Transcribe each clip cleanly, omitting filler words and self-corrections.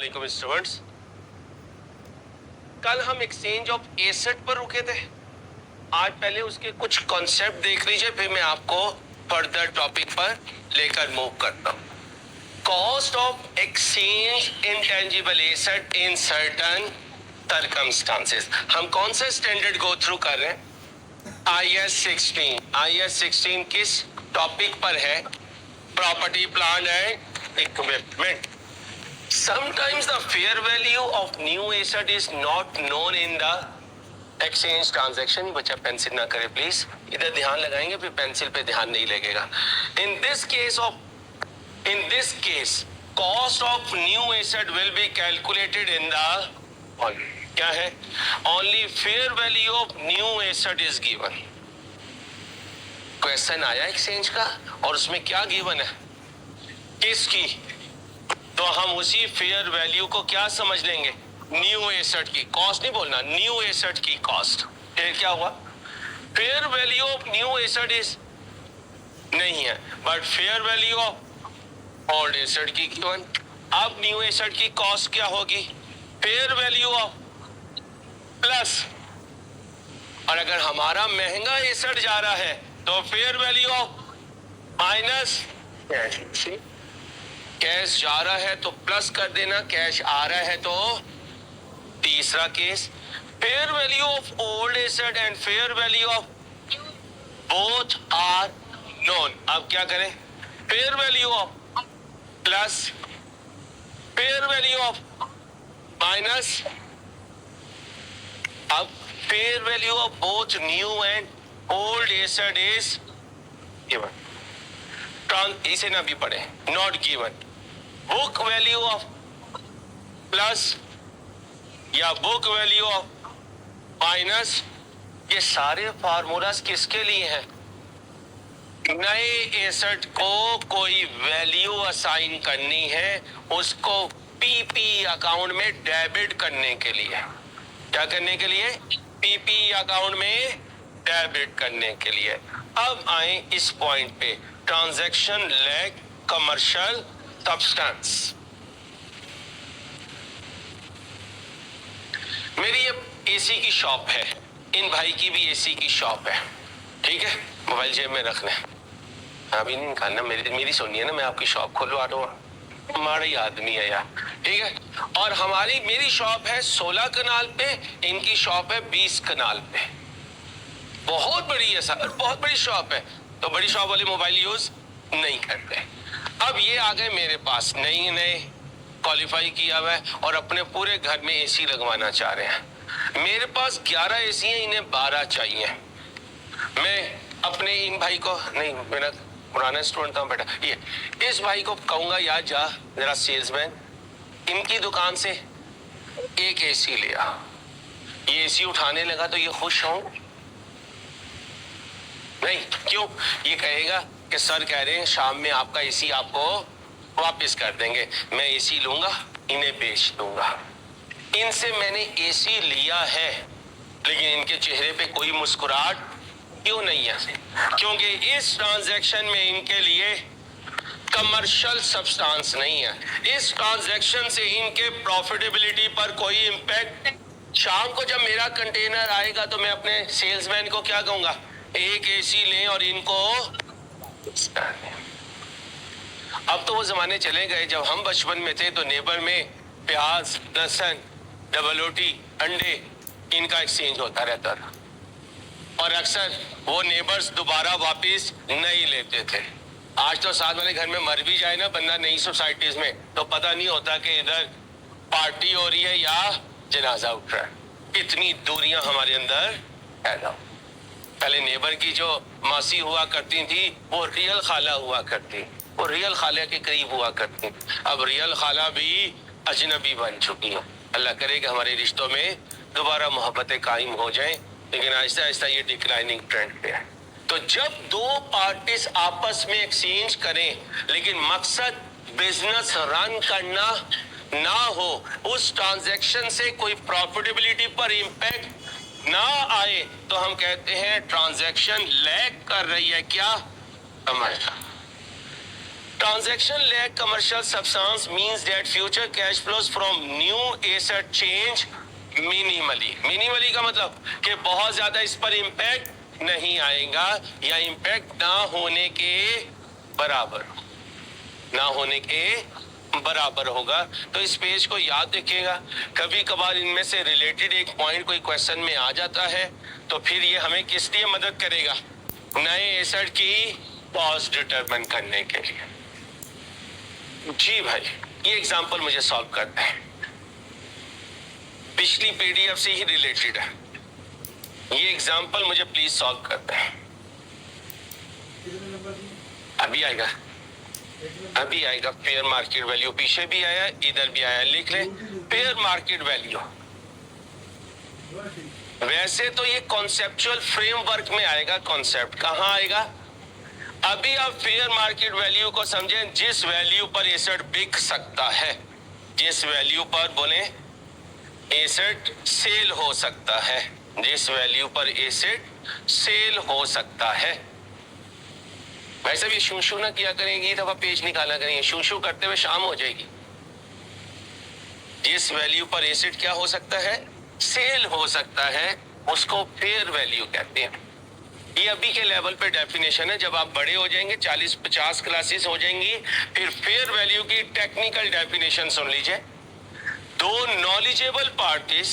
वालेकुम स्टूडेंट्स। कल हम एक्सचेंज ऑफ एसेट पर रुके थे। आज पहले उसके कुछ कॉन्सेप्ट देख लीजिए, फिर मैं आपको फर्दर टॉपिक पर लेकर मूव करता हूँ। Cost of exchange intangible asset in certain circumstances. हम कौन सा स्टैंडर्ड गो थ्रू कर रहे हैं? IS 16। IS 16 किस टॉपिक पर है? Property, plant and equipment. Sometimes the fair value of new asset is not known in the exchange transaction। बच्चा पेंसिल ना करे प्लीज, इधर ध्यान लगाएंगे फिर पेंसिल पे ध्यान नहीं लगेगा। In this case cost of new asset will be calculated in the क्या है? Only fair value of new asset is given। Question आया एक्सचेंज का और उसमें क्या गिवन है? किसकी? तो हम उसी फेयर वैल्यू को क्या समझ लेंगे? न्यू एसेट की कॉस्ट नहीं बोलना, न्यू एसेट की कॉस्ट। फिर क्या हुआ? Fair value of new asset is नहीं है, but fair value of old asset की गिवन। अब न्यू एसेट की कॉस्ट क्या होगी? फेयर वैल्यू ऑफ प्लस, और अगर हमारा महंगा एसेट जा रहा है तो fair value of minus. Cash जा रहा है तो प्लस कर देना, कैश आ रहा है तो। तीसरा case, fair value of old asset and fair value of both are known. अब क्या करें? Fair value of plus fair value of minus. अब fair value of both new and old asset is given. इसे ना भी पढ़े, not given. Book value of plus या book value of minus, ये सारे फार्मूलास किसके लिए हैं? नए एसेट को कोई वैल्यू असाइन करनी है, उसको पीपी अकाउंट में डेबिट करने के लिए। क्या करने के लिए? पीपी अकाउंट में डेबिट करने के लिए। अब आए इस पॉइंट पे, ट्रांजैक्शन लैग कमर्शियल सब्सटेंस। मेरी ये एसी की शॉप है, इन भाई की भी एसी की शॉप है, ठीक है? मोबाइल जेब में रखना है, अभी नहीं निकालना। मेरी सुनिए ना, मैं आपकी शॉप खुलवा रहा हूँ, हमारा ही आदमी है यार, ठीक है? और मेरी शॉप है 16 कनाल पे, इनकी शॉप है 20 कनाल पे। बहुत बड़ी है सर, बहुत बड़ी शॉप है। तो बड़ी शॉप वाले मोबाइल यूज नहीं करते। अब ये आ गए मेरे पास, नए क्वालिफाई किया हुआ है और अपने पूरे घर में एसी लगवाना चाह रहे हैं। मेरे पास 11 एसी हैं, इन्हें 12 चाहिए। मैं अपने इन भाई को, नहीं मेरा पुराना स्टूडेंट था बेटा, ये इस भाई को कहूंगा, यार जा जरा सेल्समैन इनकी दुकान से एक एसी लिया। ये एसी उठाने लगा तो ये खुश हूं नहीं, क्यों? ये कहेगा कि सर कह रहे हैं शाम में आपका एसी आपको वापस कर देंगे। मैं एसी लूंगा, इन्हें बेच दूंगा। इनसे मैंने एसी लिया है, लेकिन इनके चेहरे पे कोई मुस्कुराहट क्यों नहीं है? क्योंकि इस ट्रांजैक्शन में इनके लिए कमर्शियल सब्सटेंस नहीं है। इस ट्रांजैक्शन से इनके प्रॉफिटेबिलिटी पर कोई इंपैक्ट। शाम को जब मेरा कंटेनर आएगा तो मैं अपने सेल्समैन को क्या कहूंगा? एक एसी लें और इनको। अब तो वो जमाने चले गए, जब हम बचपन में थे तो नेबर में प्याज, लहसुन, डबल रोटी, अंडे इनका एक्सचेंज होता रहता था और अक्सर वो नेबर्स दोबारा वापस नहीं लेते थे। आज तो साथ वाले घर में मर भी जाए ना बंदा नई सोसाइटीज में, तो पता नहीं होता कि इधर पार्टी हो रही है या जनाजा उठ रहा है। इतनी दूरियां हमारे अंदर पैदा हो। पहले नेबर की जो मासी हुआ करती थी वो रियल खाला हुआ करती, वो रियल खाला के करीब हुआ करती। अब रियल खाला भी अजनबी बन चुकी है। अल्लाह करे कि हमारे रिश्तों में दोबारा मोहब्बतें कायम हो जाएं, लेकिन आहिस्ता आहिस्ता ये डिक्लाइनिंग ट्रेंड पे है। तो जब दो पार्टीज आपस में एक्सचेंज करें लेकिन मकसद बिजनेस रन करना ना हो, उस ट्रांजैक्शन से कोई प्रॉफिटेबिलिटी पर इंपैक्ट ना आए, तो हम कहते हैं ट्रांजैक्शन लैग कर रही है। क्या? Commercial Transaction lag commercial substance means that future cash flows from new asset change minimally. Minimally का मतलब कि बहुत ज्यादा इस पर इम्पैक्ट नहीं आएगा या इम्पैक्ट ना होने के बराबर, ना होने के बराबर होगा। तो इस पेज को याद रखिएगा। कभी कभार इनमें से रिलेटेड एक पॉइंट कोई क्वेश्चन में आ जाता है तो फिर ये हमें किस लिए मदद करेगा, नए एसेट की कॉस्ट डिटरमिन करने के लिए। जी भाई, ये एग्जांपल मुझे सॉल्व करना है, पिछली पीडीएफ से ही रिलेटेड है। ये एग्जांपल मुझे प्लीज सॉल्व करना है। अभी आएगा, अभी आएगा। फेयर मार्केट वैल्यू पीछे भी आया, इधर भी आया, लिख ले फेयर मार्केट वैल्यू। वैसे तो ये कॉन्सेप्चुअल फ्रेमवर्क में आएगा। कॉन्सेप्ट कहां आएगा? अभी आप फेयर मार्केट वैल्यू को समझें, जिस वैल्यू पर एसेट बिक सकता है, जिस वैल्यू पर बोले एसेट सेल हो सकता है, जिस वैल्यू पर एसेट सेल हो सकता है। वैसे भी शू शू ना किया करेंगी तो पेज निकाला करेंगे, शू शू करते हुए शाम हो जाएगी। जिस वैल्यू पर एसेट क्या हो सकता है, सेल हो सकता है, उसको फेयर वैल्यू कहते हैं। ये अभी के लेवल पे डेफिनेशन है। जब आप बड़े हो जाएंगे, 40-50 क्लासेस हो जाएंगी, फिर फेयर वैल्यू की टेक्निकल डेफिनेशन सुन लीजिए। दो knowledgeable parties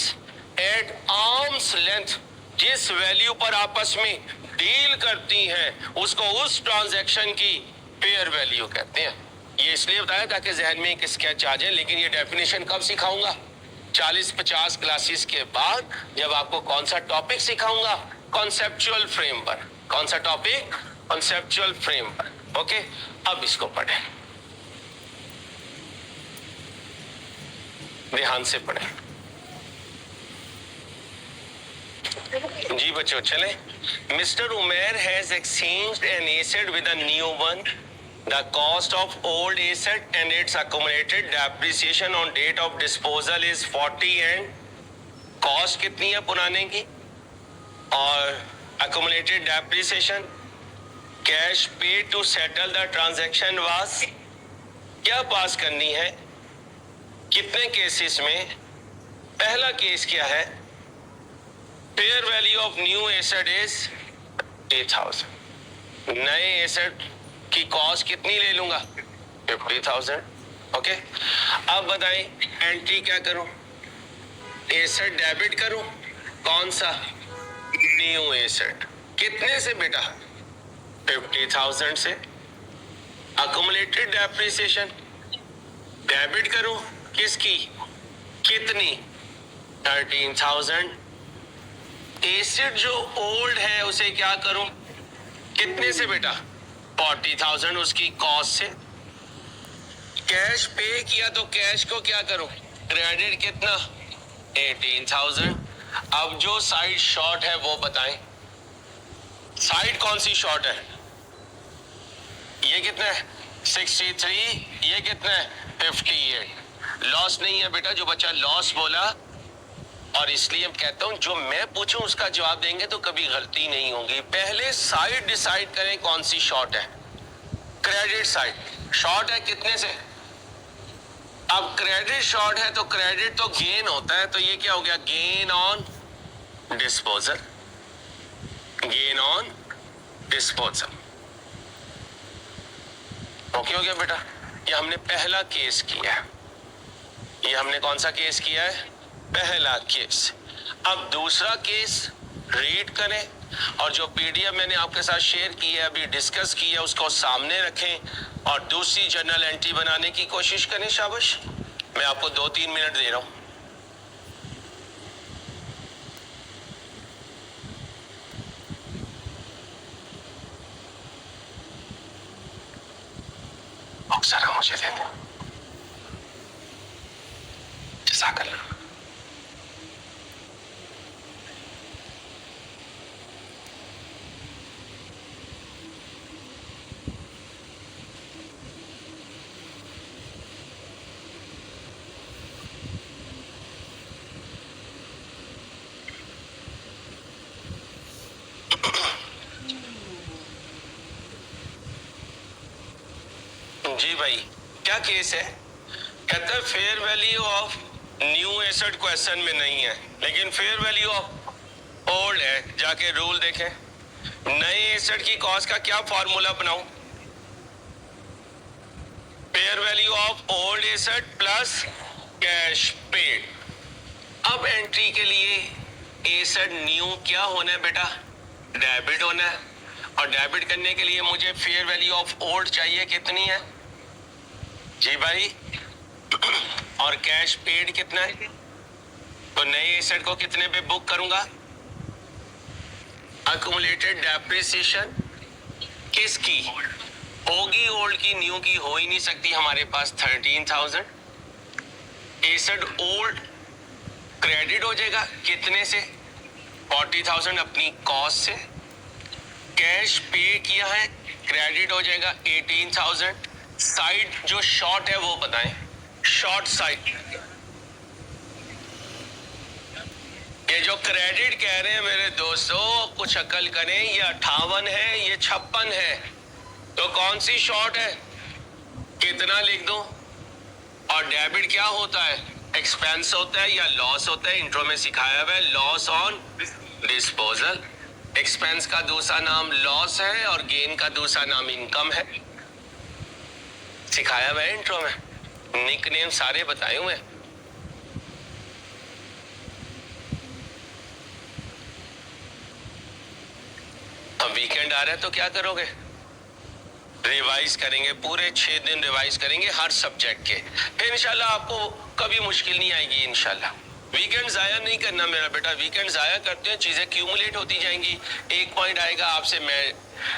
at arm's length जिस वैल्यू पर आपस में डील करती हैं, उसको उस ट्रांजैक्शन की फेयर वैल्यू कहते हैं। ये इसलिए बताया ताकि जहन में एक स्केच आ जाए, लेकिन ये डेफिनेशन कब सिखाऊंगा? 40-50 क्लासेस के बाद, जब आपको कौन सा टॉपिक सिखाऊंगा? Conceptual framework. कौन सा टॉपिक? Conceptual framework. ओके, अब इसको पढ़ें, ध्यान से पढ़ें। जी बच्चों चले। Mister Umer has exchanged an asset with a new one. The cost of old asset and its accumulated depreciation on date of disposal is 40 and cost कितनी है पुराने की और accumulated depreciation, cash paid to settle the transaction was, क्या पास करनी है कितने cases में? पहला केस क्या है? fair value of new asset is 8,000। नए एसेट की कॉस्ट कितनी ले लूंगा? 50,000। ओके, अब बताएं एंट्री क्या करूं? एसेट डेबिट करूं? कौन सा? New asset. कितने से बेटा? 50,000 से। अक्यूमुलेटेड डेप्रिसिएशन डेबिट करूं? किसकी? कितनी? 13,000। एसेट जो ओल्ड है उसे क्या करूं? कितने से बेटा? 40,000 उसकी कॉस्ट से। कैश पे किया तो कैश को क्या करूं? क्रेडिट कितना? 18,000। अब जो साइड शॉर्ट है वो बताएं, साइड कौन सी शॉर्ट है? ये कितना है? 63। ये कितना है? 58। लॉस नहीं है बेटा। जो बच्चा लॉस बोला, और इसलिए कहता हूं जो मैं पूछूं उसका जवाब देंगे तो कभी गलती नहीं होगी। पहले साइड डिसाइड करें कौन सी शॉर्ट है। क्रेडिट साइड शॉर्ट है कितने से? अब क्रेडिट शॉर्ट है तो क्रेडिट तो गेन होता है, तो ये क्या हो गया? Gain on disposal. Gain on disposal. Okay हो गया बेटा। ये हमने पहला केस किया है। ये हमने कौन सा केस किया है? पहला केस। अब दूसरा केस रीड करें और जो पीडीएफ मैंने आपके साथ शेयर की है, अभी डिस्कस की है, उसको सामने रखें और दूसरी जर्नल एंट्री बनाने की कोशिश करें। शाबाश, मैं आपको 2-3 मिनट दे रहा हूं। जरा मुझे दे दे। जज़ाकल्लाह। जी भाई क्या केस है? कहता है fair value of new asset question में नहीं है, लेकिन फेयर वैल्यू ऑफ ओल्ड है। जाके रूल देखें, नए एसेट की कॉस्ट का क्या फॉर्मूला बनाऊं? Fair value of old asset plus cash paid. अब एंट्री के लिए एसेट न्यू क्या होना है बेटा? डेबिट होना है। और डेबिट करने के लिए मुझे फेयर वैल्यू ऑफ ओल्ड चाहिए, कितनी है जी भाई? और कैश पेड कितना है? तो नए एसेट को कितने पे बुक करूंगा? अक्यूमुलेटेड डेप्रिसिएशन किसकी होगी? ओल्ड की, न्यू की हो ही नहीं सकती हमारे पास। 13,000 एसेट ओल्ड क्रेडिट हो जाएगा कितने से? 40,000 अपनी कॉस्ट से। कैश पे किया है, क्रेडिट हो जाएगा 18,000। साइड जो शॉर्ट है वो बताएं, शॉर्ट साइड। ये जो क्रेडिट कह रहे हैं मेरे दोस्तों, कुछ अकल करें, ये 58 है, ये 56 है, तो कौन सी शॉर्ट है? कितना लिख दो? और डेबिट क्या होता है? एक्सपेंस होता है या लॉस होता है? इंट्रो में सिखाया हुआ है, लॉस ऑन डिस्पोजल। एक्सपेंस का दूसरा नाम लॉस है और गेन का दूसरा नाम इनकम है, सिखाया हुआ है इंट्रो में। निकनेम सारे बताए हुए। अब वीकेंड आ रहा है तो क्या करोगे? रिवाइज करेंगे, पूरे 6 दिन रिवाइज करेंगे हर सब्जेक्ट के। फिर इंशाल्लाह आपको कभी मुश्किल नहीं आएगी इंशाल्लाह। वीकेंड जाया नहीं करना मेरा बेटा, वीकेंड जाया करते हैं चीजें क्यूमुलेट होती जाएंगी। एक पॉइंट आएगा आपसे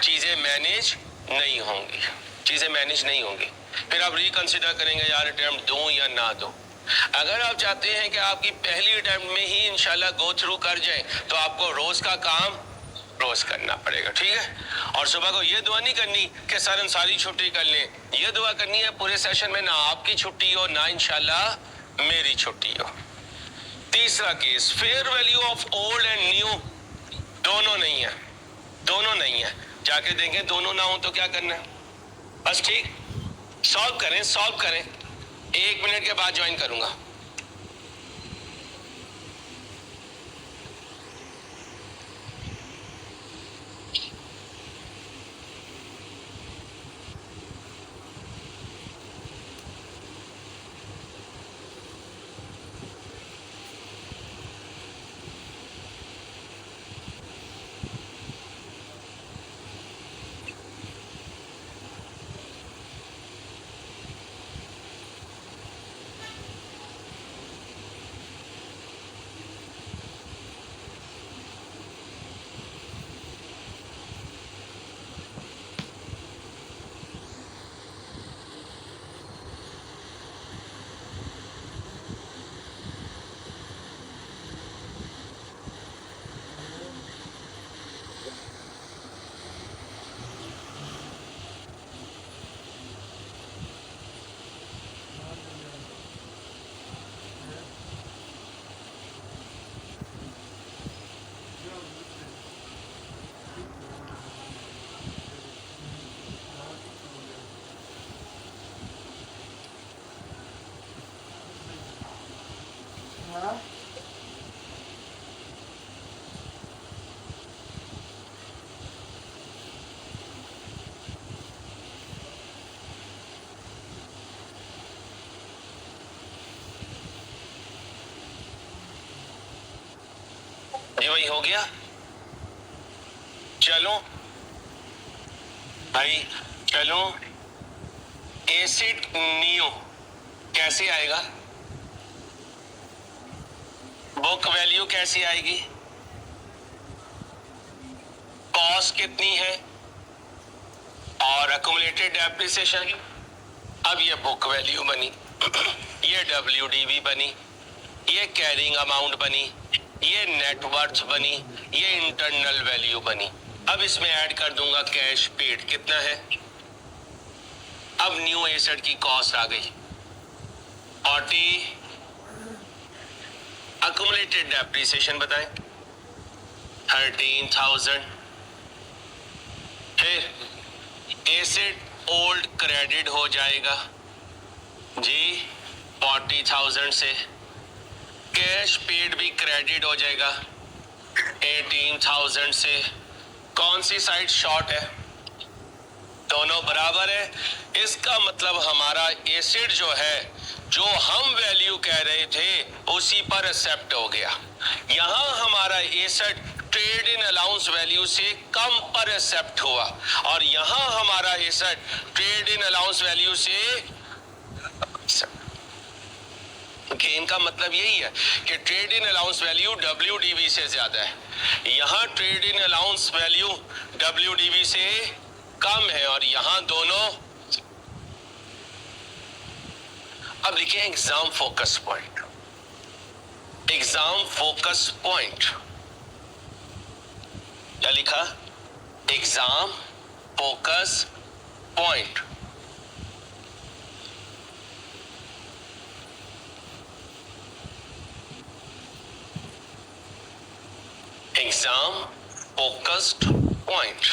चीजें मैनेज नहीं होंगी, चीजें मैनेज नहीं होंगी। फिर आप रिकंसिडर करेंगे यार अटेम्प्ट दूं या ना दूं। अगर आप चाहते हैं कि आपकी पहली अटेम्प्ट में ही इंशाल्लाह गो थ्रू कर जाए, तो आपको रोज का काम रोज करना पड़ेगा, ठीक है? और सुबह को ये दुआ नहीं करनी कि सर अंसारी छुट्टी कर लें, ये दुआ करनी है पूरे सेशन में ना आपकी छुट्टी हो ना इंशाल्लाह मेरी छुट्टी हो। तीसरा case, fair value of old and new दोनों नहीं है, दोनों नहीं है। जाके देखें दोनों ना हो तो क्या करना है? बस ठीक, सॉल्व करें, सॉल्व करें। 1 मिनट के बाद ज्वाइन करूंगा। ये वही हो गया। चलो भाई चलो, एसिड न्यू कैसे आएगा? बुक वैल्यू कैसी आएगी? कॉस्ट कितनी है? और अक्यूमुलेटेड डेप्रिसिएशन। अब ये बुक वैल्यू बनी, ये WDV बनी, ये कैरिंग अमाउंट बनी, ये नेटवर्थ बनी, ये इंटरनल वैल्यू बनी। अब इसमें ऐड कर दूंगा कैश पेड कितना है। अब न्यू एसेट की कॉस्ट आ गई 40, अक्यूमुलेटेड डेप्रिसिएशन बताएं 13,000। फिर एसेट ओल्ड क्रेडिट हो जाएगा जी 40,000 से, कैश पेड भी क्रेडिट हो जाएगा 18,000 से। कौन सी साइड शॉर्ट है? दोनों बराबर है। इसका मतलब हमारा एसिड जो है, जो हम वैल्यू कह रहे थे उसी पर एक्सेप्ट हो गया। यहां हमारा acid trade in allowance value से कम पर एक्सेप्ट हुआ और यहां हमारा acid trade in allowance value से गेन का मतलब यही है कि trade in allowance value WDV से ज्यादा है। यहां trade in allowance value WDV से कम है और यहां दोनों। अब लिखें exam focus point. Exam focus point क्या लिखा? Exam focus point. Exam focused point.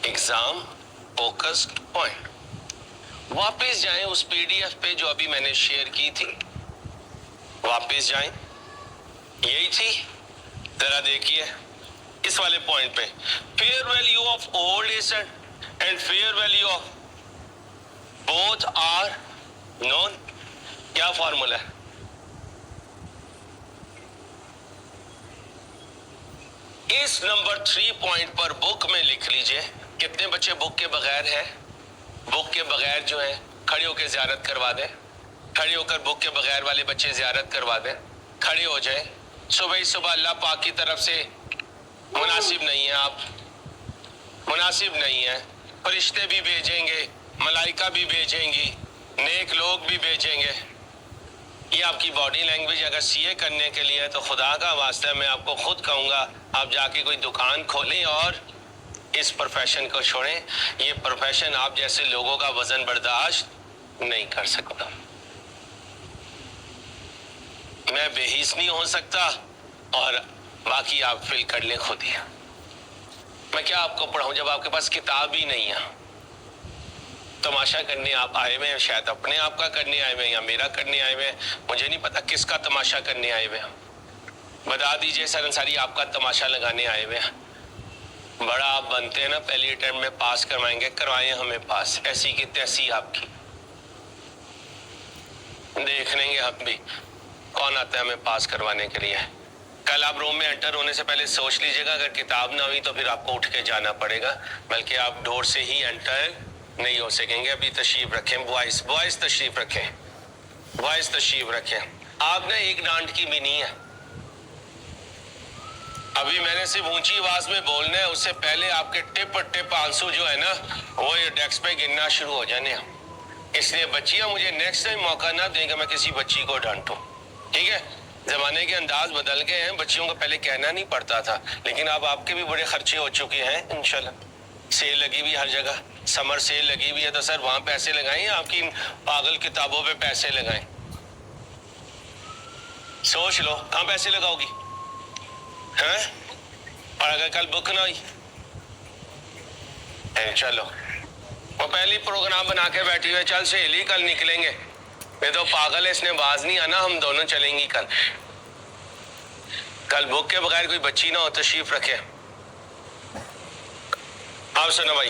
Exam focused point. वापस जाएं उस PDF पे जो अभी मैंने शेयर की थी, वापस जाएं, यही थी। जरा देखिए इस वाले पॉइंट पे, fair value of old asset and fair value of both are known. क्या फॉर्मूला है? इस नंबर 3 पॉइंट पर बुक में लिख लीजिए। कितने बच्चे बुक के बगैर हैं? बुक के बगैर जो है खड़े होकर ज़ियारत करवा दें। खड़े होकर बुक के बगैर वाले बच्चे ज़ियारत करवा दें। खड़े हो जाए। सुबह ही सुबह अल्लाह पाक की तरफ से मुनासिब नहीं है, आप मुनासिब नहीं है। फरिश्ते भी भेजेंगे, मलाइका भी भेजेंगी, नेक लोग भी भेजेंगे। ये आपकी बॉडी लैंग्वेज अगर सीए करने के लिए है तो खुदा का वास्ता मैं आपको खुद कहूँगा आप जाके कोई दुकान खोलें और इस प्रोफेशन को छोड़ें। ये प्रोफेशन आप जैसे लोगों का वजन बर्दाश्त नहीं कर सकता। मैं बेहिस नहीं हो सकता और बाकी आप फिल कर लें खुद ही। मैं क्या आपको पढ़ाऊं जब आपके पास किताब ही नहीं है? तमाशा करने आप आए हुए हैं, शायद अपने आप का करने आए हुए हैं या मेरा करने आए हुए हैं, मुझे नहीं पता किसका तमाशा करने आए हुए हैं। बता दीजिए सर अंसारी, आपका तमाशा लगाने आए हुए हैं। बड़ा आप बनते हैं ना, पहली अटेम्प्ट में पास करवाएंगे, करवाएं हमें पास, ऐसी की तैसी आपकी। देख लेंगे हम भी कौन आता है हमें पास करवाने के लिए। कल आप रूम में एंटर होने से पहले सोच लीजिएगा, अगर किताब ना हुई तो फिर आपको उठ के जाना पड़ेगा, बल्कि आप डोर से ही एंटर नहीं हो सकेंगे। अभी तशरीफ रखें बॉयज, बॉयज तशरीफ रखें, बॉयज तशरीफ रखें। आपने एक डांट की भी नहीं है। अभी मैंने सिर्फ ऊंची आवाज में बोलना है, उससे पहले आपके टिप टिप आंसू जो है ना वो ये डेस्क पे गिरना शुरू हो जाने हैं। इसलिए बच्चियां मुझे नेक्स्ट टाइम मौका ना देंगे मैं किसी बच्ची को डांटूं, ठीक है? जमाने के अंदाज बदल गए हैं, बच्चियों को पहले कहना नहीं पड़ता था, लेकिन अब आपके भी बड़े खर्चे हो चुके हैं इंशाल्लाह। सेल लगी हुई हर जगह, समर सेल लगी हुई है, तो सर वहां पैसे लगाएं या आपकी पागल किताबों पे पैसे लगाएं? सोच लो कहां पैसे लगाओगी हैं? और अगर कल बुक ना हुई, चलो वो पहली प्रोग्राम बना के बैठी हुई, चल सहेली कल निकलेंगे। ये तो पागल है, इसने बाज नहीं आना, हम दोनों चलेंगी कल। कल बुक के बगैर कोई बच्ची ना हो, तशरीफ रखे। आप सुनो भाई,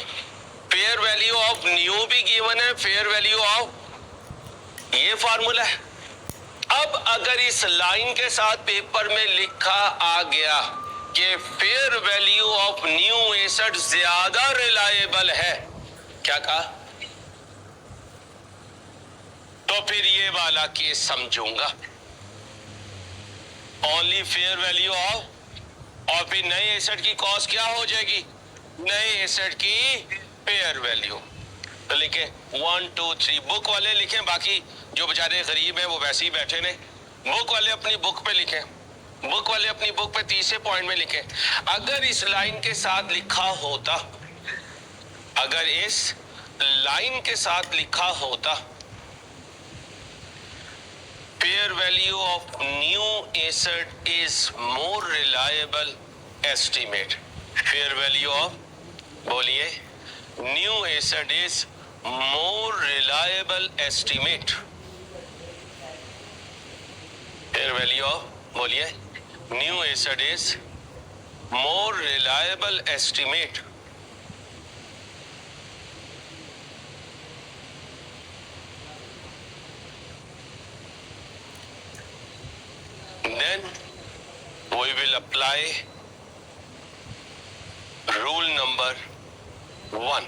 फेयर वैल्यू ऑफ न्यू भी गिवन है, फेयर वैल्यू ऑफ ये फार्मूला है। अब अगर इस लाइन के साथ पेपर में लिखा आ गया कि fair value of new asset ज्यादा रिलायबल है, क्या कहा? तो फिर ये वाला केस समझूंगा, ओनली फेयर वैल्यू ऑफ, और फिर नए एसेट की कॉस्ट क्या हो जाएगी? नए एसेट की फेयर वैल्यू। तो लिखे 1 2 3, बुक वाले लिखें, बाकी जो बेचारे गरीब हैं वो वैसे ही बैठे ने। बुक वाले अपनी बुक पे लिखें, बुक वाले अपनी बुक पे तीसरे पॉइंट में लिखें, अगर इस लाइन के साथ लिखा होता, अगर इस लाइन के साथ लिखा होता fair value of new asset is more reliable estimate. Fair value of, बोलिए, new asset is more reliable estimate. Fair value of, बोलिए, new asset is more reliable estimate. Then we will apply rule number 1.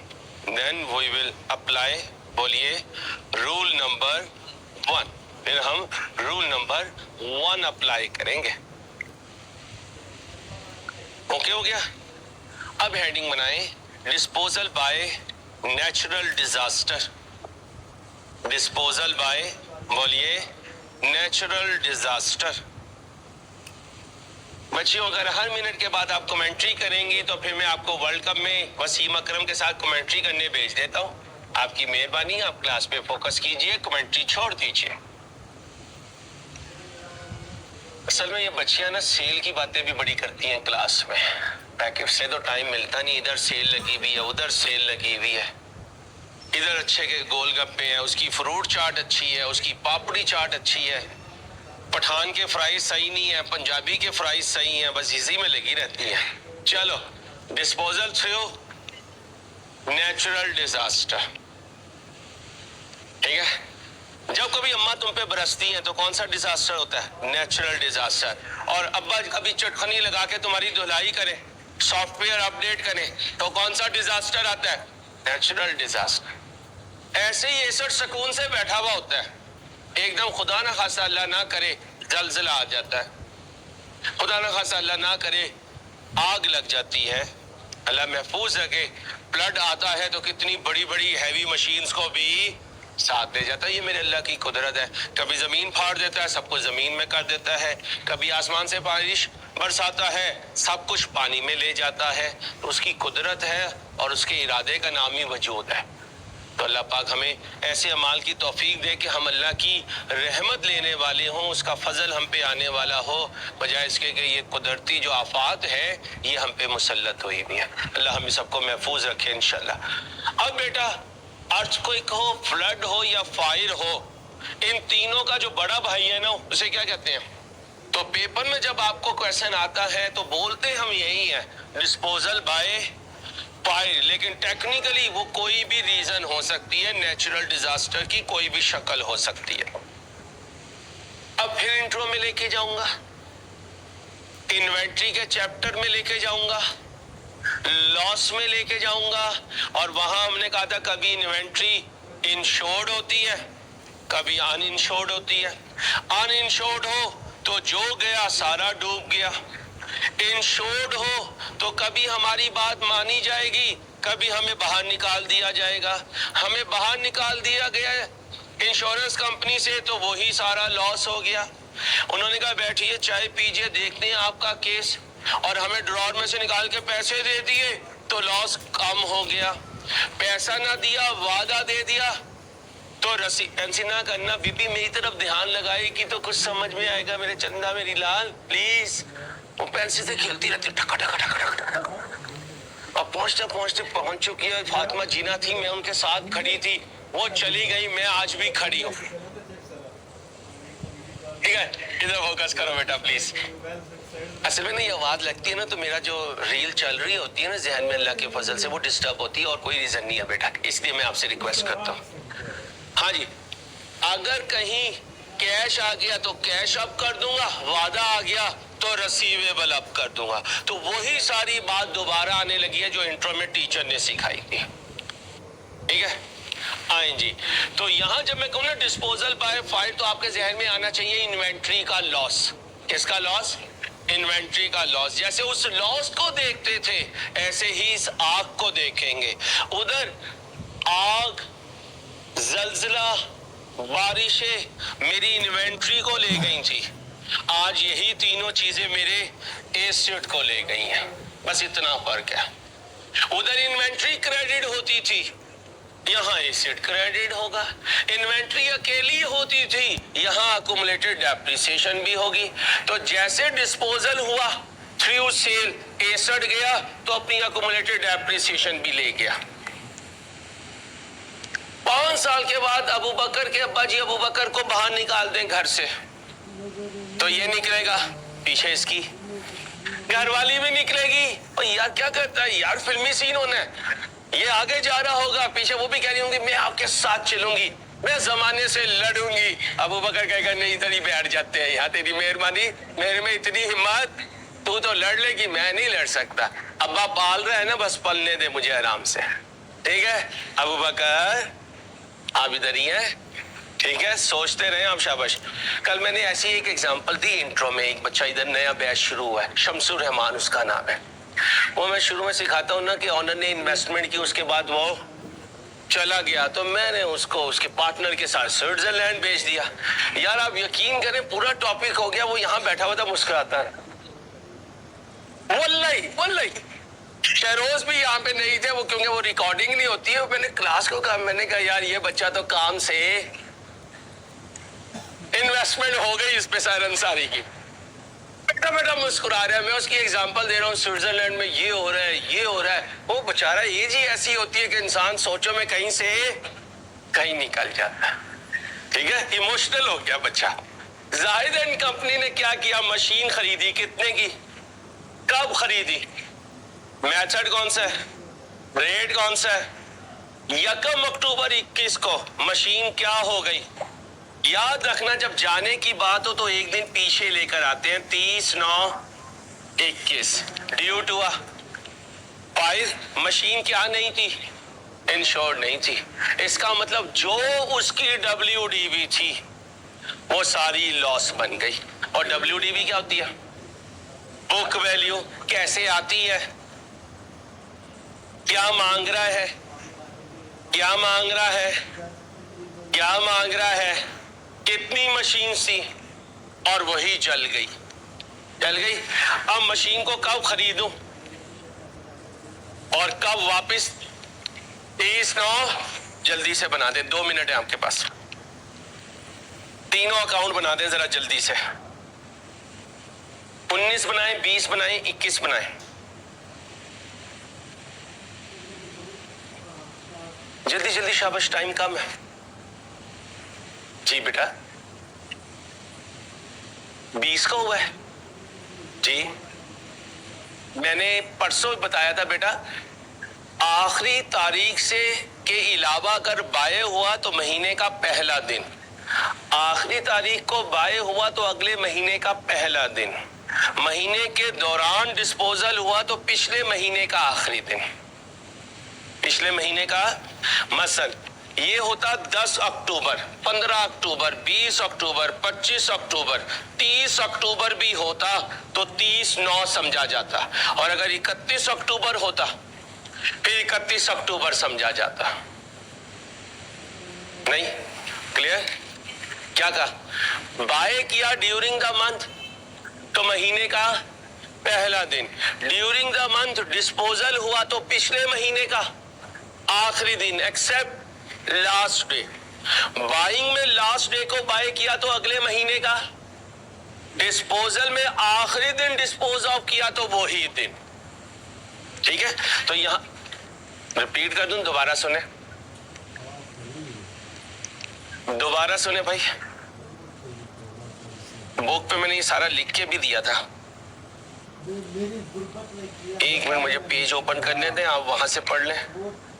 Then we will apply, बोलिए, rule number 1. फिर हम rule number 1 apply करेंगे. Okay हो गया. अब heading बनाएं, disposal by natural disaster. Disposal by, बोलिए, नेचुरल डिजास्टर. बच्चियों, अगर हर मिनट के बाद आप कमेंट्री करेंगी तो फिर मैं आपको वर्ल्ड कप में वसीम अकरम के साथ कमेंट्री करने भेज देता हूँ. आपकी मेहरबानी, आप क्लास पे फोकस कीजिए, कमेंट्री छोड़ दीजिए. असल में ये बच्चियां ना सेल की बातें भी बड़ी करती हैं क्लास में. पैकेट से तो टाइम मिलता नहीं. इधर सेल लगी हुई है, उधर सेल लगी हुई है. इधर अच्छे के गोलगप्पे हैं, उसकी फ्रूट चाट अच्छी है, उसकी पापड़ी चाट अच्छी है. पठान के फ्राइज सही नहीं है, पंजाबी के फ्राइज सही हैं, बस इसी में लगी रहती है. चलो, डिस्पोजल थ्रू नेचुरल डिजास्टर. ठीक है. जब कभी अम्मा तुम पे बरसती हैं तो कौन सा डिजास्टर होता है? Natural disaster. और अब्बा कभी चटखनी लगा के तुम्हारी धुलाई करें, सॉफ्टवेयर अपडेट करें, तो कौन सा डिजास्टर आता है? Natural disaster. ऐसे ही एसड सुकून से बैठा हुआ होता है, एकदम खुदा ना खासा अल्लाह ना करे जलजला आ जाता है, खुदा ना खासा अल्लाह ना करे आग लग जाती है, अल्लाह महफूज रखे, फ्लड आता है तो कितनी बड़ी बड़ी हैवी मशीन्स को भी साथ ले जाता है. ये मेरे अल्लाह की कुदरत है. कभी जमीन फाड़ देता है, सब कुछ जमीन में कर देता है. कभी आसमान से बारिश बरसाता है, सब कुछ पानी में ले जाता है. तो उसकी कुदरत है और उसके इरादे का नाम ही वजूद है. तो अल्लाह पाक हमें ऐसे अमाल की तौफीक दे कि हम अल्लाह की रहमत लेने वाले हों, उसका फजल हम पे आने वाला हो, बजाय इसके कि ये कुदरती जो आफात है ये हम पे मुसल्लत हुई भी है. अल्लाह हम सबको महफूज रखे इंशाल्लाह. अब बेटा, अर्थक्वेक हो, फ्लड हो या फायर हो, इन तीनों का जो बड़ा भाई है ना, उसे क्या कहते हैं? तो पेपर में जब आपको क्वेश्चन आता है तो बोलते हम यही है, डिस्पोजल बाय फायर. लेकिन टेक्निकली वो कोई भी रीजन हो सकती है, नेचुरल डिजास्टर की कोई भी शक्ल हो सकती है. अब फिर इंट्रो में लेके जाऊंगा, इन्वेंट्री के चैप्टर में लेके जाऊंगा, लॉस में लेके जाऊंगा. और वहां हमने कहा था कभी इन्वेंट्री इंश्योर्ड होती है, कभी अनइंश्योर्ड होती है. अनइंश्योर्ड हो तो जो गया सारा डूब गया. इंश्योर्ड हो तो कभी हमारी बात मानी जाएगी, कभी हमें बाहर निकाल दिया जाएगा. हमें बाहर निकाल दिया गया इंश्योरेंस कंपनी से तो वही सारा लॉस हो गया. उन्होंने कहा बैठिए चाय पीजिए, देखते हैं आपका केस, और हमें ड्रॉर में से निकाल के पैसे दे दिए तो लॉस कम हो गया. पैसा ना दिया, वादा दे दिया तो ऐसी ना करना. बीबी मेरी तरफ ध्यान लगाएगी तो कुछ समझ में आएगा. मेरे चंदा, मेरी लाल, प्लीज. वो पेंसिल से खेलती रहती, ठका ठका ठका ठका. अब पहुंचते पहुंचते पहुंच चुकी है. फातिमा जीना थी, मैं उनके साथ खड़ी थी, वो चली गई, मैं आज भी खड़ी हूँ. ठीक है, इधर फोकस करो बेटा प्लीज. असल में ना ये आवाज लगती है ना तो मेरा जो रील चल रही होती है ना जहन में, अल्लाह के फजल से वो डिस्टर्ब होती है और कोई रीजन नहीं है बेटा, इसलिए मैं आपसे रिक्वेस्ट करता हूँ. हाँ जी, अगर कहीं कैश आ गया तो कैश अप कर दूंगा, वादा आ गया तो रिसीवेबल अप कर दूंगा. तो वही सारी बात दोबारा आने लगी है जो इंट्रो में टीचर ने सिखाई थी. ठीक है, आए जी. तो यहां जब मैं कहूँ ना डिस्पोजल बाय फायर, तो आपके जहन में आना चाहिए इन्वेंट्री का लॉस. किसका लॉस? इन्वेंट्री का लॉस. जैसे उस लॉस को देखते थे ऐसे ही इस आग को देखेंगे. उधर आग, जलजला, बारिशें मेरी इन्वेंट्री को ले गई थी. आज यही तीनों चीजें मेरे एसेट को ले गई हैं. बस इतना फर्क है. उधर इन्वेंट्री क्रेडिट होती थी, यहाँ एसेट क्रेडिट होगा। इन्वेंट्री अकेली होती थी, यहाँ अकुमुलेटेड डेप्रिसिएशन भी होगी। तो जैसे डिस्पोजल हुआ थ्रू सेल, एसेट गया तो अपनी अकुमुलेटेड डेप्रिसिएशन भी ले गया। 5 साल के बाद अबू बकर के अब्बा जी अबू बकर को बाहर निकाल दें घर से, तो ये निकलेगा पीछे इसकी घरवाली भी निकलेगी। और यार क्या करता है यार, फिल्मी सीन होना है, ये आगे जा रहा होगा, पीछे वो भी कह रही होंगी मैं आपके साथ चलूंगी, मैं जमाने से लड़ूंगी। अबू बकर कहेगा नहीं, इधर ही बैठ जाते हैं, यहाँ तेरी मेहरबानी, मेरे में इतनी हिम्मत, तू तो लड़ लेगी, मैं नहीं लड़ सकता। अब्बा पाल रहा है ना, बस पलने दे मुझे आराम से, ठीक है। अबू बकर आप इधर ही हैं, ठीक है, सोचते रहे आप, शाबाश। कल मैंने ऐसी एक एग्जांपल दी इंट्रो में, एक बच्चा इधर नया बैच शुरू हुआ है, शमसुर रहमान उसका नाम है। वो मैं शुरू में सिखाता हूँ ना कि ऑनर ने इन्वेस्टमेंट की, उसके बाद वो चला गया, तो मैंने उसको उसके पार्टनर के साथ स्विट्जरलैंड भेज दिया। यार आप यकीन करें, पूरा टॉपिक हो गया, वो यहाँ बैठा हुआ था मुस्कुराता है। वल्लाही वल्लाही शहरोज भी यहाँ पे नहीं थे वो, क्योंकि वो रिकॉर्डिंग नहीं होती है। मैंने क्लास को कहा, मैंने कहा यार ये बच्चा तो काम से इन्वेस्टमेंट हो गई इस पे सर अंसारी की। बेटा बेटा मुस्कुरा रहा है, मैं उसकी एग्जांपल दे रहा हूँ, स्विट्जरलैंड में ये हो रहा है, ये हो रहा है। वो बेचारा एज ही ऐसी होती है कि इंसान सोचो में कहीं से कहीं निकल जाता है, ठीक है। इमोशनल हो गया बच्चा। जाहिद एंड कंपनी ने क्या किया, मशीन खरीदी, कितने की, कब खरीदी, मेथड कौन सा है, रेट कौन सा है। 1 अक्टूबर 21 को मशीन क्या हो गई, याद रखना, जब जाने की बात हो तो एक दिन पीछे लेकर आते हैं। 30/9/21 ड्यूट हुआ। फाइल मशीन क्या नहीं थी, इंश्योर्ड नहीं थी। इसका मतलब जो उसकी WDV थी वो सारी लॉस बन गई। और WDV क्या होती है, बुक वैल्यू। कैसे आती है, क्या मांग रहा है, क्या मांग रहा है, क्या मांग रहा है, कितनी मशीन थी, और वही जल गई, जल गई। अब मशीन को कब खरीदूं और कब वापस, 30/9 जल्दी से बना दे, 2 मिनट है आपके पास, तीनों अकाउंट बना दे जरा जल्दी से। 19 बनाए, 20 बनाए, 21 बनाए, जल्दी जल्दी, शाबाश, टाइम कम है जी बेटा। 20 का हुआ है जी, मैंने परसों बताया था बेटा, आखिरी तारीख से के अलावा अगर बाय हुआ तो महीने का पहला दिन, आखिरी तारीख को बाय हुआ तो अगले महीने का पहला दिन, महीने के दौरान डिस्पोजल हुआ तो पिछले महीने का आखिरी दिन, पिछले महीने का। मसल ये होता 10 अक्टूबर, 15 अक्टूबर, 20 अक्टूबर, 25 अक्टूबर, 30 अक्टूबर भी होता तो 30/9 समझा जाता, और अगर 31 अक्टूबर होता फिर 31 अक्टूबर समझा जाता। नहीं क्लियर, क्या कहा, बाय किया ड्यूरिंग द मंथ तो महीने का पहला दिन, ड्यूरिंग द मंथ डिस्पोजल हुआ तो पिछले महीने का आखिरी दिन, एक्सेप्ट लास्ट डे। बाइंग में लास्ट डे को बाय किया तो अगले महीने का, डिस्पोजल में आखिरी दिन डिस्पोज ऑफ किया तो वो ही दिन, ठीक है। तो यहां रिपीट कर दूं, दोबारा सुने, दोबारा सुने भाई, बुक पे मैंने ये सारा लिख के भी दिया था। एक मिनट मुझे पेज ओपन करने दें, आप वहां से पढ़ लें,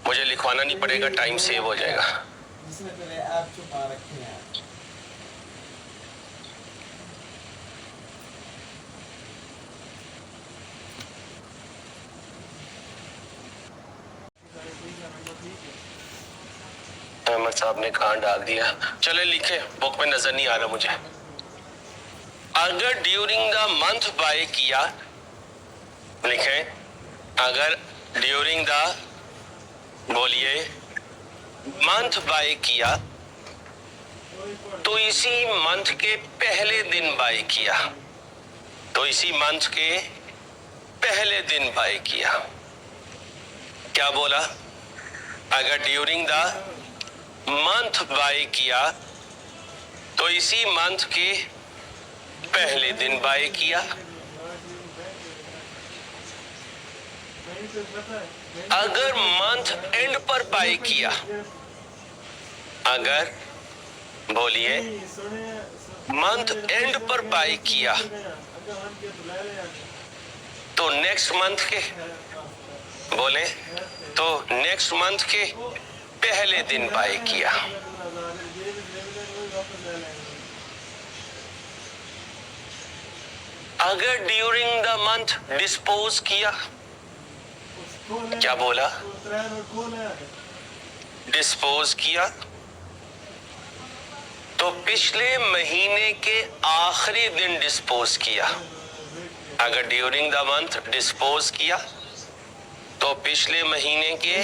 मुझे लिखवाना नहीं पड़ेगा, टाइम सेव हो जाएगा। अहमद साहब ने कहाँ डाल दिया, चले लिखे, बुक में नजर नहीं आ रहा मुझे। अगर ड्यूरिंग द मंथ बाय किया, लिखे, अगर ड्यूरिंग द, बोलिए, मंथ बाय किया तो इसी मंथ के पहले दिन बाय किया, तो इसी मंथ के पहले दिन बाय किया। क्या बोला, अगर ड्यूरिंग द मंथ बाय किया तो इसी मंथ के पहले दिन बाय किया। अगर मंथ एंड पर बाय किया, अगर बोलिए मंथ एंड पर बाय किया तो नेक्स्ट मंथ के, बोले तो नेक्स्ट मंथ के पहले दिन बाय किया। अगर ड्यूरिंग द मंथ डिस्पोज किया, क्या बोला, डिस्पोज किया तो पिछले महीने के आखिरी दिन डिस्पोज किया। अगर ड्यूरिंग द मंथ डिस्पोज किया तो पिछले महीने के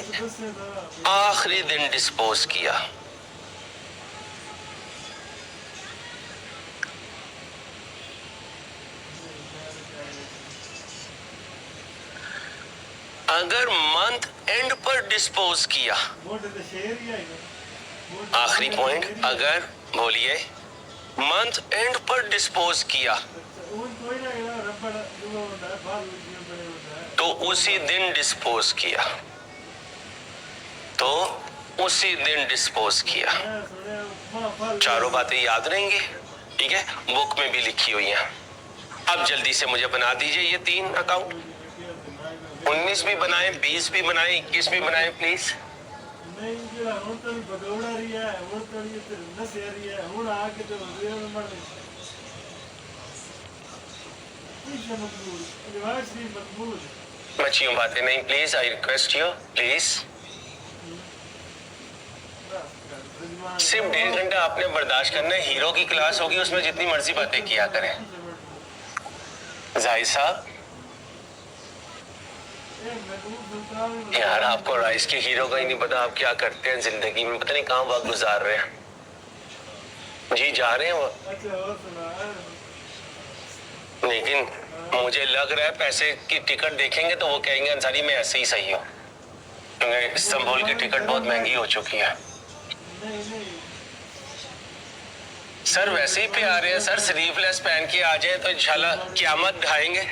आखिरी दिन डिस्पोज किया। अगर मंथ एंड पर डिस्पोज किया, आखिरी पॉइंट, अगर बोलिए मंथ एंड पर डिस्पोज किया तो उसी दिन डिस्पोज किया, तो उसी दिन डिस्पोज किया। चारों बातें याद रहेंगी, ठीक है, बुक में भी लिखी हुई हैं। अब जल्दी से मुझे बना दीजिए ये 3 अकाउंट। 19 भी बनाए, 20 भी बनाए, 21 भी बनाए प्लीज। बच्चियों बातें नहीं please, I request you please. सिर्फ 1.5 घंटा आपने बर्दाश्त करना है। हीरो की क्लास होगी, उसमें जितनी मर्जी बातें किया करें। जाहिद साहब, यार आपको राइस के हीरो का ही नहीं पता, आप क्या करते हैं जिंदगी में, पता नहीं कहाँ वक्त गुजार रहे हैं। जी जा रहे हैं वो, लेकिन मुझे लग रहा है पैसे की टिकट देखेंगे तो वो कहेंगे अंसारी मैं ऐसे ही सही हूँ, क्योंकि इस्तांबुल की टिकट बहुत महंगी हो चुकी है। सर वैसे ही पे आ रहे हैं सर, स्लीवलेस पहन के आ जाए तो इंशाल्लाह क़यामत ढाएंगे।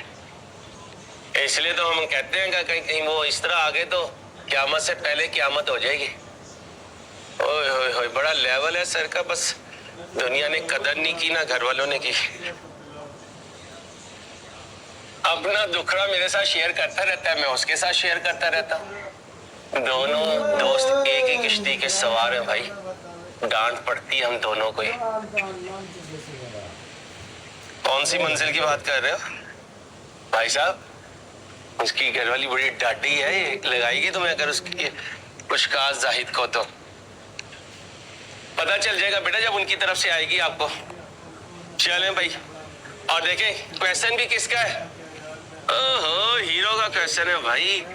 इसलिए तो हम कहते हैं कि कहीं वो इस तरह आ गए तो क़यामत से पहले क़यामत हो जाएगी। ओए होए होए, बड़ा लेवल है सर का, बस दुनिया ने कदर नहीं की ना घर वालों ने की। अपना दुखड़ा मेरे साथ शेयर करता रहता है, मैं उसके साथ शेयर करता रहता हूँ। दोनों दोस्त एक ही किश्ती के सवार हैं भाई, डांट पड़ती है हम दोनों को ही। कौन सी मंजिल की बात कर रहे हो भाई साहब? उसकी घरवाली बड़ी डांटी है, ये लगाएगी तुम्हें अगर उसकी कुछ खास जाहिद को, तो पता चल जाएगा बेटा जब उनकी तरफ से आएगी आपको। चलें भाई, और देखें क्वेश्चन भी किसका है? ओहो, हीरो का क्वेश्चन है भाई।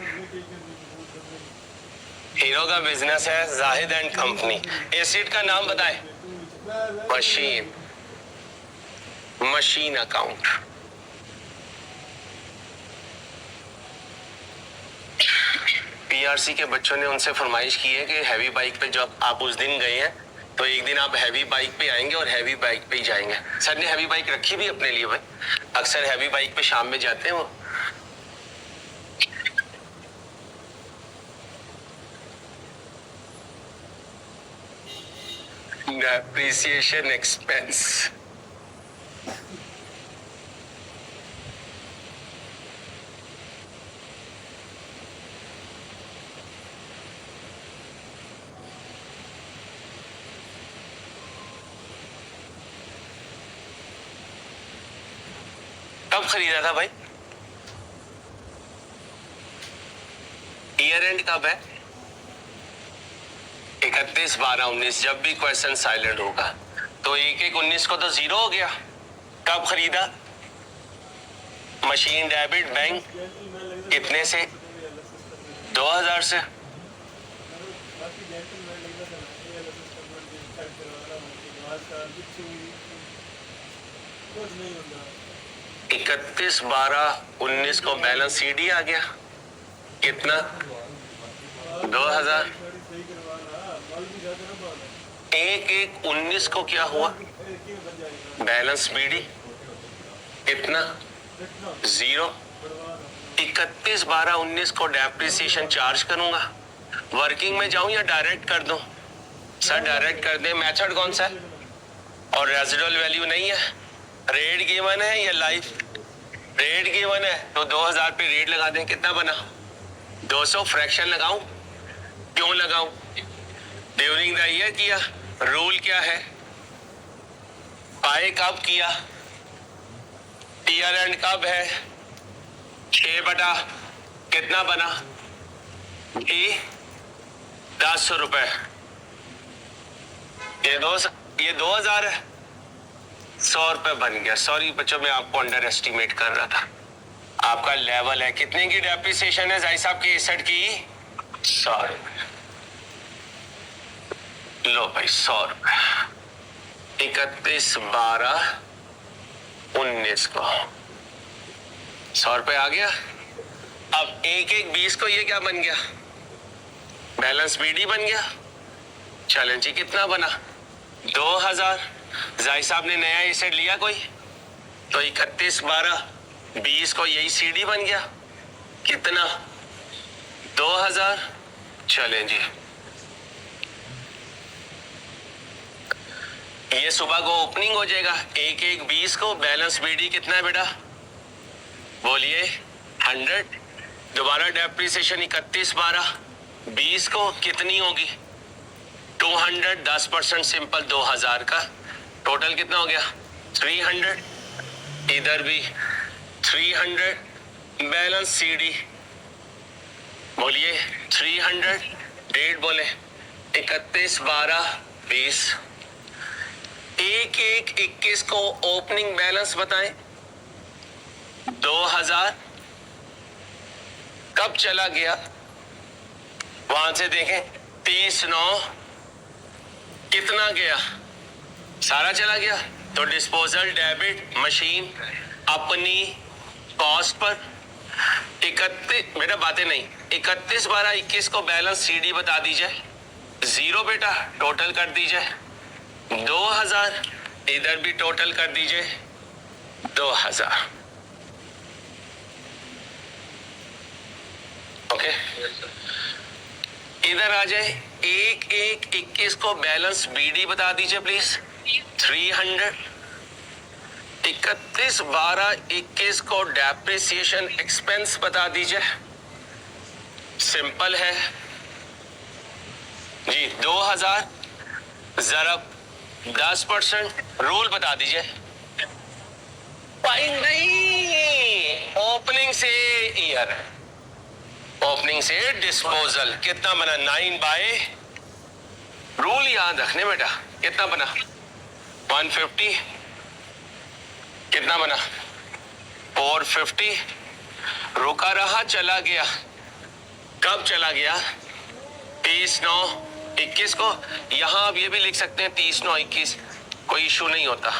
हीरो का बिजनेस है जाहिद एंड कंपनी। एसिड का नाम बताएं। Machine, machine account. पीआरसी के बच्चों ने उनसे फरमाइश की है कि हैवी बाइक पे जब आप उस दिन गए हैं तो एक दिन आप हैवी बाइक पे आएंगे और हैवी बाइक पे ही जाएंगे। सर ने हैवी बाइक रखी भी अपने लिए भाई, अक्सर हैवी बाइक पे शाम में जाते हैं वो। Appreciation expense. कब खरीदा था भाई? ईयर एंड कब है? 31/12/19। जब भी क्वेश्चन साइलेंट होगा तो 1/1/19 को तो 0 हो गया। कब खरीदा? मशीन डेबिट बैंक कितने से? 2000 से। तो 31/12/19 को बैलेंस सीडी आ गया कितना? 2000। एक एक 19 को क्या हुआ, बैलेंस बीडी कितना, 0। 31 12 19 को डेप्रिसिएशन चार्ज करूंगा। वर्किंग में जाऊं या डायरेक्ट कर दूं? सर डायरेक्ट कर दें। मेथड कौन सा है? और रेजिडुअल वैल्यू नहीं है, रेट गिवन है या लाइफ? रेट गिवन है तो 2000 पे रेट लगा दें। कितना बना, 200। फ्रैक्शन लगाऊं? क्यों लगाऊं? ड्यूरिंग द ईयर किया। रूल क्या है? पाए कब किया? ईयर एंड कब है? 6 बटा कितना बना, 10 रुपए। ये 2000 है, 100 रुपए बन गया। सॉरी बच्चों, मैं आपको अंडर एस्टिमेट कर रहा था। आपका लेवल है कितने की डेप्रिसिएशन है जाहिर साहब की? 61 की 100 रुपए। लो भाई 100 रुपए। 31 12 19 को 100 रुपए आ गया। अब 1 1 20 को ये क्या बन गया, बैलेंस बीडी बन गया। चलें जी, कितना बना, 2000। जाहिर साहब ने नया एसेट लिया कोई, तो 31 12 20 को यही सीडी बन गया। कितना, 2000। चलें जी, ये सुबह को ओपनिंग हो जाएगा। 1 1 20 को बैलेंस बीडी कितना है बेटा, बोलिए 100। दोबारा डेप्रिसिएशन 31 12 20 को कितनी होगी, 200। 10% सिंपल 2000 का टोटल कितना हो गया, 300। इधर भी 300। बैलेंस सीडी बोलिए 300। डेट बोले 31 12 20। 1 1 21 को ओपनिंग बैलेंस बताएं, 2000। कब चला गया, वहां से देखें, 30 9 कितना गया, सारा चला गया। तो डिस्पोजल डेबिट मशीन अपनी कॉस्ट पर 31, बेटा बातें नहीं, 31 12 21 को बैलेंस सीडी बता दीजिए, 0 बेटा टोटल कर दीजिए 2000। इधर भी टोटल कर दीजिए 2000। ओके, इधर आ जाए। 1 1 21 को बैलेंस बीडी बता दीजिए प्लीज, 300। 31 12 21 को डेप्रिसिएशन एक्सपेंस बता दीजिए, सिंपल है जी, 2000 जरब 10%। रूल बता दीजिए भाई। नहीं, ओपनिंग से ईयर, ओपनिंग से डिस्पोजल कितना बना, 9 बाय, रूल याद रखने बेटा, कितना बना 150। कितना बना 450। रुका रहा, चला गया। कब चला गया, 30 9 21 को। यहां आप ये भी लिख सकते हैं 30 9 21, कोई इशू नहीं होता,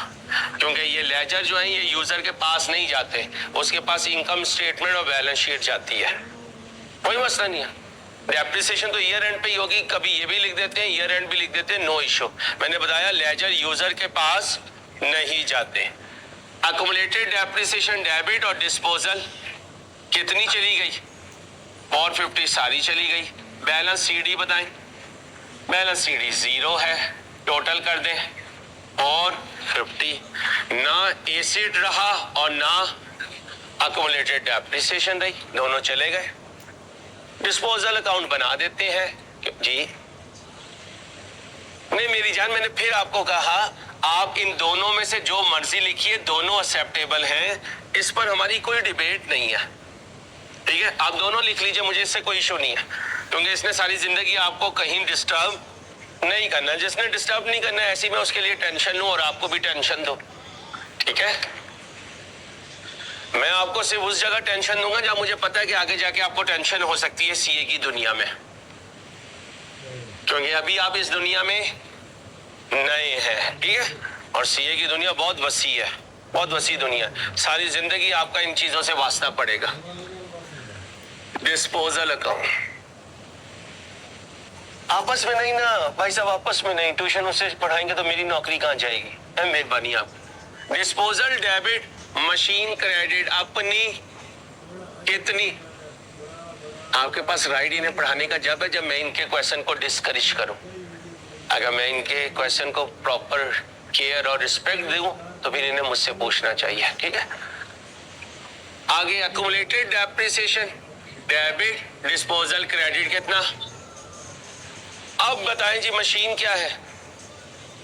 क्योंकि ये लेजर जो है ये यूजर के पास नहीं जाते, उसके पास इनकम स्टेटमेंट और बैलेंस शीट जाती है, कोई मसला नहीं है। डेप्रिसिएशन तो ईयर एंड पे ही होगी, कभी ये भी लिख देते हैं, ईयर एंड भी लिख देते हैं, नो इशू। मैंने बताया लेजर यूजर के पास नहीं जाते। अक्युमुलेटेड डेप्रिसिएशन डेबिट और डिस्पोजल कितनी चली गई, 450 सारी चली गई। बैलेंस सीडी बताएं, बैलेंस सीडी 0 है, टोटल कर दें 450। ना एसेट रहा और ना अक्युमुलेटेड डेप्रिसिएशन रही, दोनों चले गए। डिस्पोजल अकाउंट बना देते हैं जी। नहीं मेरी जान, मैंने फिर आपको कहा आप इन दोनों में से जो मर्जी लिखिए, दोनों एक्सेप्टेबल हैं, इस पर हमारी कोई डिबेट नहीं है, ठीक है। आप दोनों लिख लीजिए, मुझे इससे कोई इशू नहीं है, क्योंकि इसने सारी जिंदगी आपको कहीं डिस्टर्ब नहीं करना। जिसने डिस्टर्ब नहीं करना है, ऐसी मैं उसके लिए टेंशन लूं और आपको भी टेंशन दो, ठीक है। मैं आपको सिर्फ उस जगह टेंशन दूंगा जहां मुझे पता है कि आगे जाके आपको टेंशन हो सकती है सीए की दुनिया में, क्योंकि अभी आप इस दुनिया में नए हैं, ठीक है। और सीए की दुनिया बहुत वसी है, बहुत वसी दुनिया, सारी जिंदगी आपका इन चीजों से वास्ता पड़ेगा। डिस्पोजल अकाउंट आपस में नहीं ना भाई साहब, आपस में नहीं। ट्यूशन उससे पढ़ाएंगे तो मेरी नौकरी कहाँ जाएगी? मेहरबानी आप। डिस्पोजल डेबिट मशीन क्रेडिट अपनी कितनी? आपके पास राइट इन्हें पढ़ाने का जब है जब मैं इनके क्वेश्चन को डिस्करेज करूं। अगर मैं इनके क्वेश्चन को प्रॉपर केयर और रिस्पेक्ट दूं तो फिर इन्हें मुझसे पूछना चाहिए, ठीक है। आगे accumulated depreciation debit disposal credit कितना? अब बताएं जी मशीन क्या है?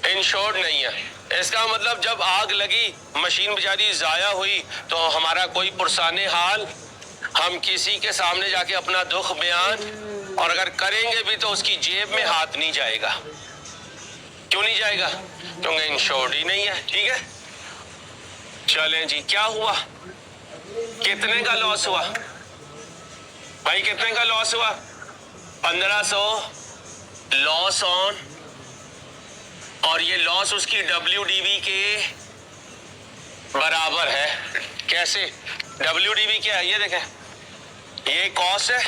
इंश्योर्ड नहीं है। इसका मतलब जब आग लगी, मशीन बेचारी जाया हुई, तो हमारा कोई पुरसाने हाल, हम किसी के सामने जाके अपना दुख बयान और अगर करेंगे भी तो उसकी जेब में हाथ नहीं जाएगा। क्यों नहीं जाएगा? क्योंकि इंश्योर्ड ही नहीं है, ठीक है। चलें जी, क्या हुआ? कितने का लॉस हुआ भाई? कितने का लॉस हुआ? 1500 लॉस ऑन, और ये लॉस उसकी WDV के बराबर है। कैसे? WDV क्या है? ये देखें, ये कॉस्ट है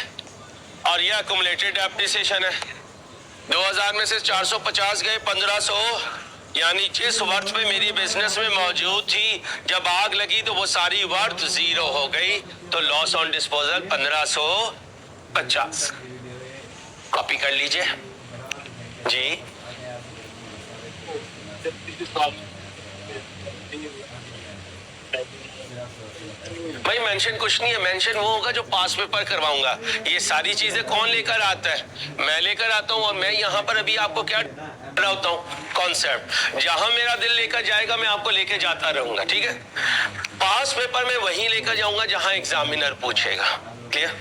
और ये अक्यूमुलेटेड डेप्रिसिएशन है। 2000 में से 450 गए 1500, यानी जिस वर्थ पे मेरी बिजनेस में मौजूद थी, जब आग लगी तो वो सारी वर्थ जीरो हो गई। तो लॉस ऑन डिस्पोजल 1550। कॉपी कर लीजिए जी। भाई मेंशन कुछ नहीं है, मेंशन वो होगा जो पास पेपर करवाऊंगा। ये सारी चीजें कौन लेकर आता है? मैं लेकर आता हूँ। और मैं यहाँ पर अभी आपको क्या डराता हूँ? कॉन्सेप्ट। जहां मेरा दिल लेकर जाएगा मैं आपको लेकर जाता रहूंगा, ठीक है। पास पेपर में वहीं लेकर जाऊंगा जहां एग्जामिनर पूछेगा। क्लियर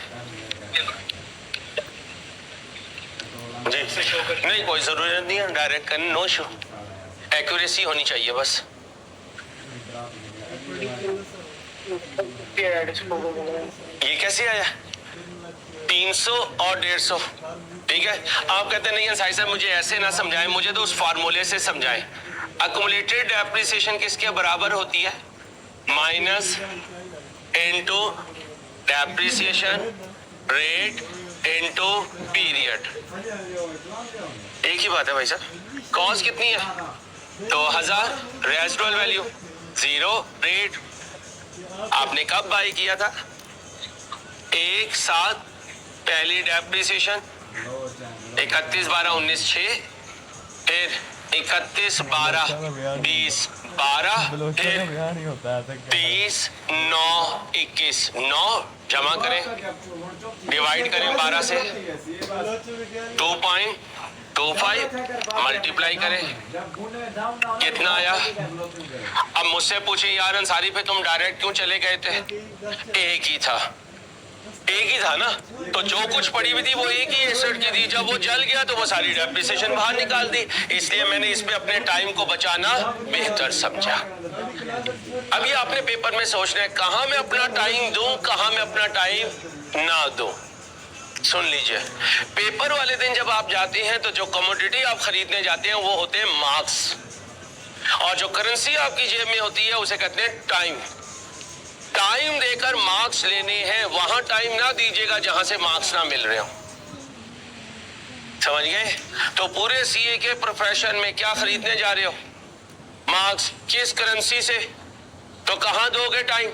जी? नहीं, कोई जरूरत नहीं है डायरेक्ट करने, नो इशू। एक्यूरेसी होनी चाहिए बस। ये कैसे आया? 300 और 150, ठीक है। आप कहते नहीं साहिब साहब मुझे ऐसे ना समझाएं, मुझे तो उस फार्मूले से समझाएं। अक्यूमुलेटेड डेप्रिसिएशन किसके बराबर होती है? Minus into depreciation rate into period. एक ही बात है भाई साहब। कॉस्ट कितनी है? 2000, रेजिडुअल वैल्यू 0, रेट आपने कब बाई किया था? एक साथ पहली डेप्रिसिएशन 31/12/19 6, फिर 31/12/20 12, फिर 30/9/21 9 जमा करें, डिवाइड करें 12 से, 2.25 मल्टीप्लाई करें, कितना आया? अब मुझसे पूछे यार अंसारी पे तुम डायरेक्ट क्यों चले गए थे? एक ही था, एक ही था ना। तो जो कुछ पड़ी हुई थी वो एक ही एसेट की थी। जब वो जल गया तो वो सारी डेप्रिसिएशन बाहर निकाल दी। इसलिए मैंने इस पे अपने टाइम को बचाना बेहतर समझा। अभी आपने पेपर में सोचना है कहां मैं अपना टाइम दूं, कहां मैं अपना टाइम ना दूं। सुन लीजिए, पेपर वाले दिन जब आप जाते हैं तो जो कमोडिटी आप खरीदने जाते हैं वो होते हैं मार्क्स, और जो करेंसी आपकी जेब में होती है उसे कहते हैं टाइम। टाइम देकर मार्क्स लेने हैं, वहां टाइम ना दीजिएगा जहां से मार्क्स ना मिल रहे हो। समझ गए? तो पूरे सीए के प्रोफेशन में क्या खरीदने जा रहे हो? मार्क्स। किस करेंसी से? तो कहां दोगे टाइम?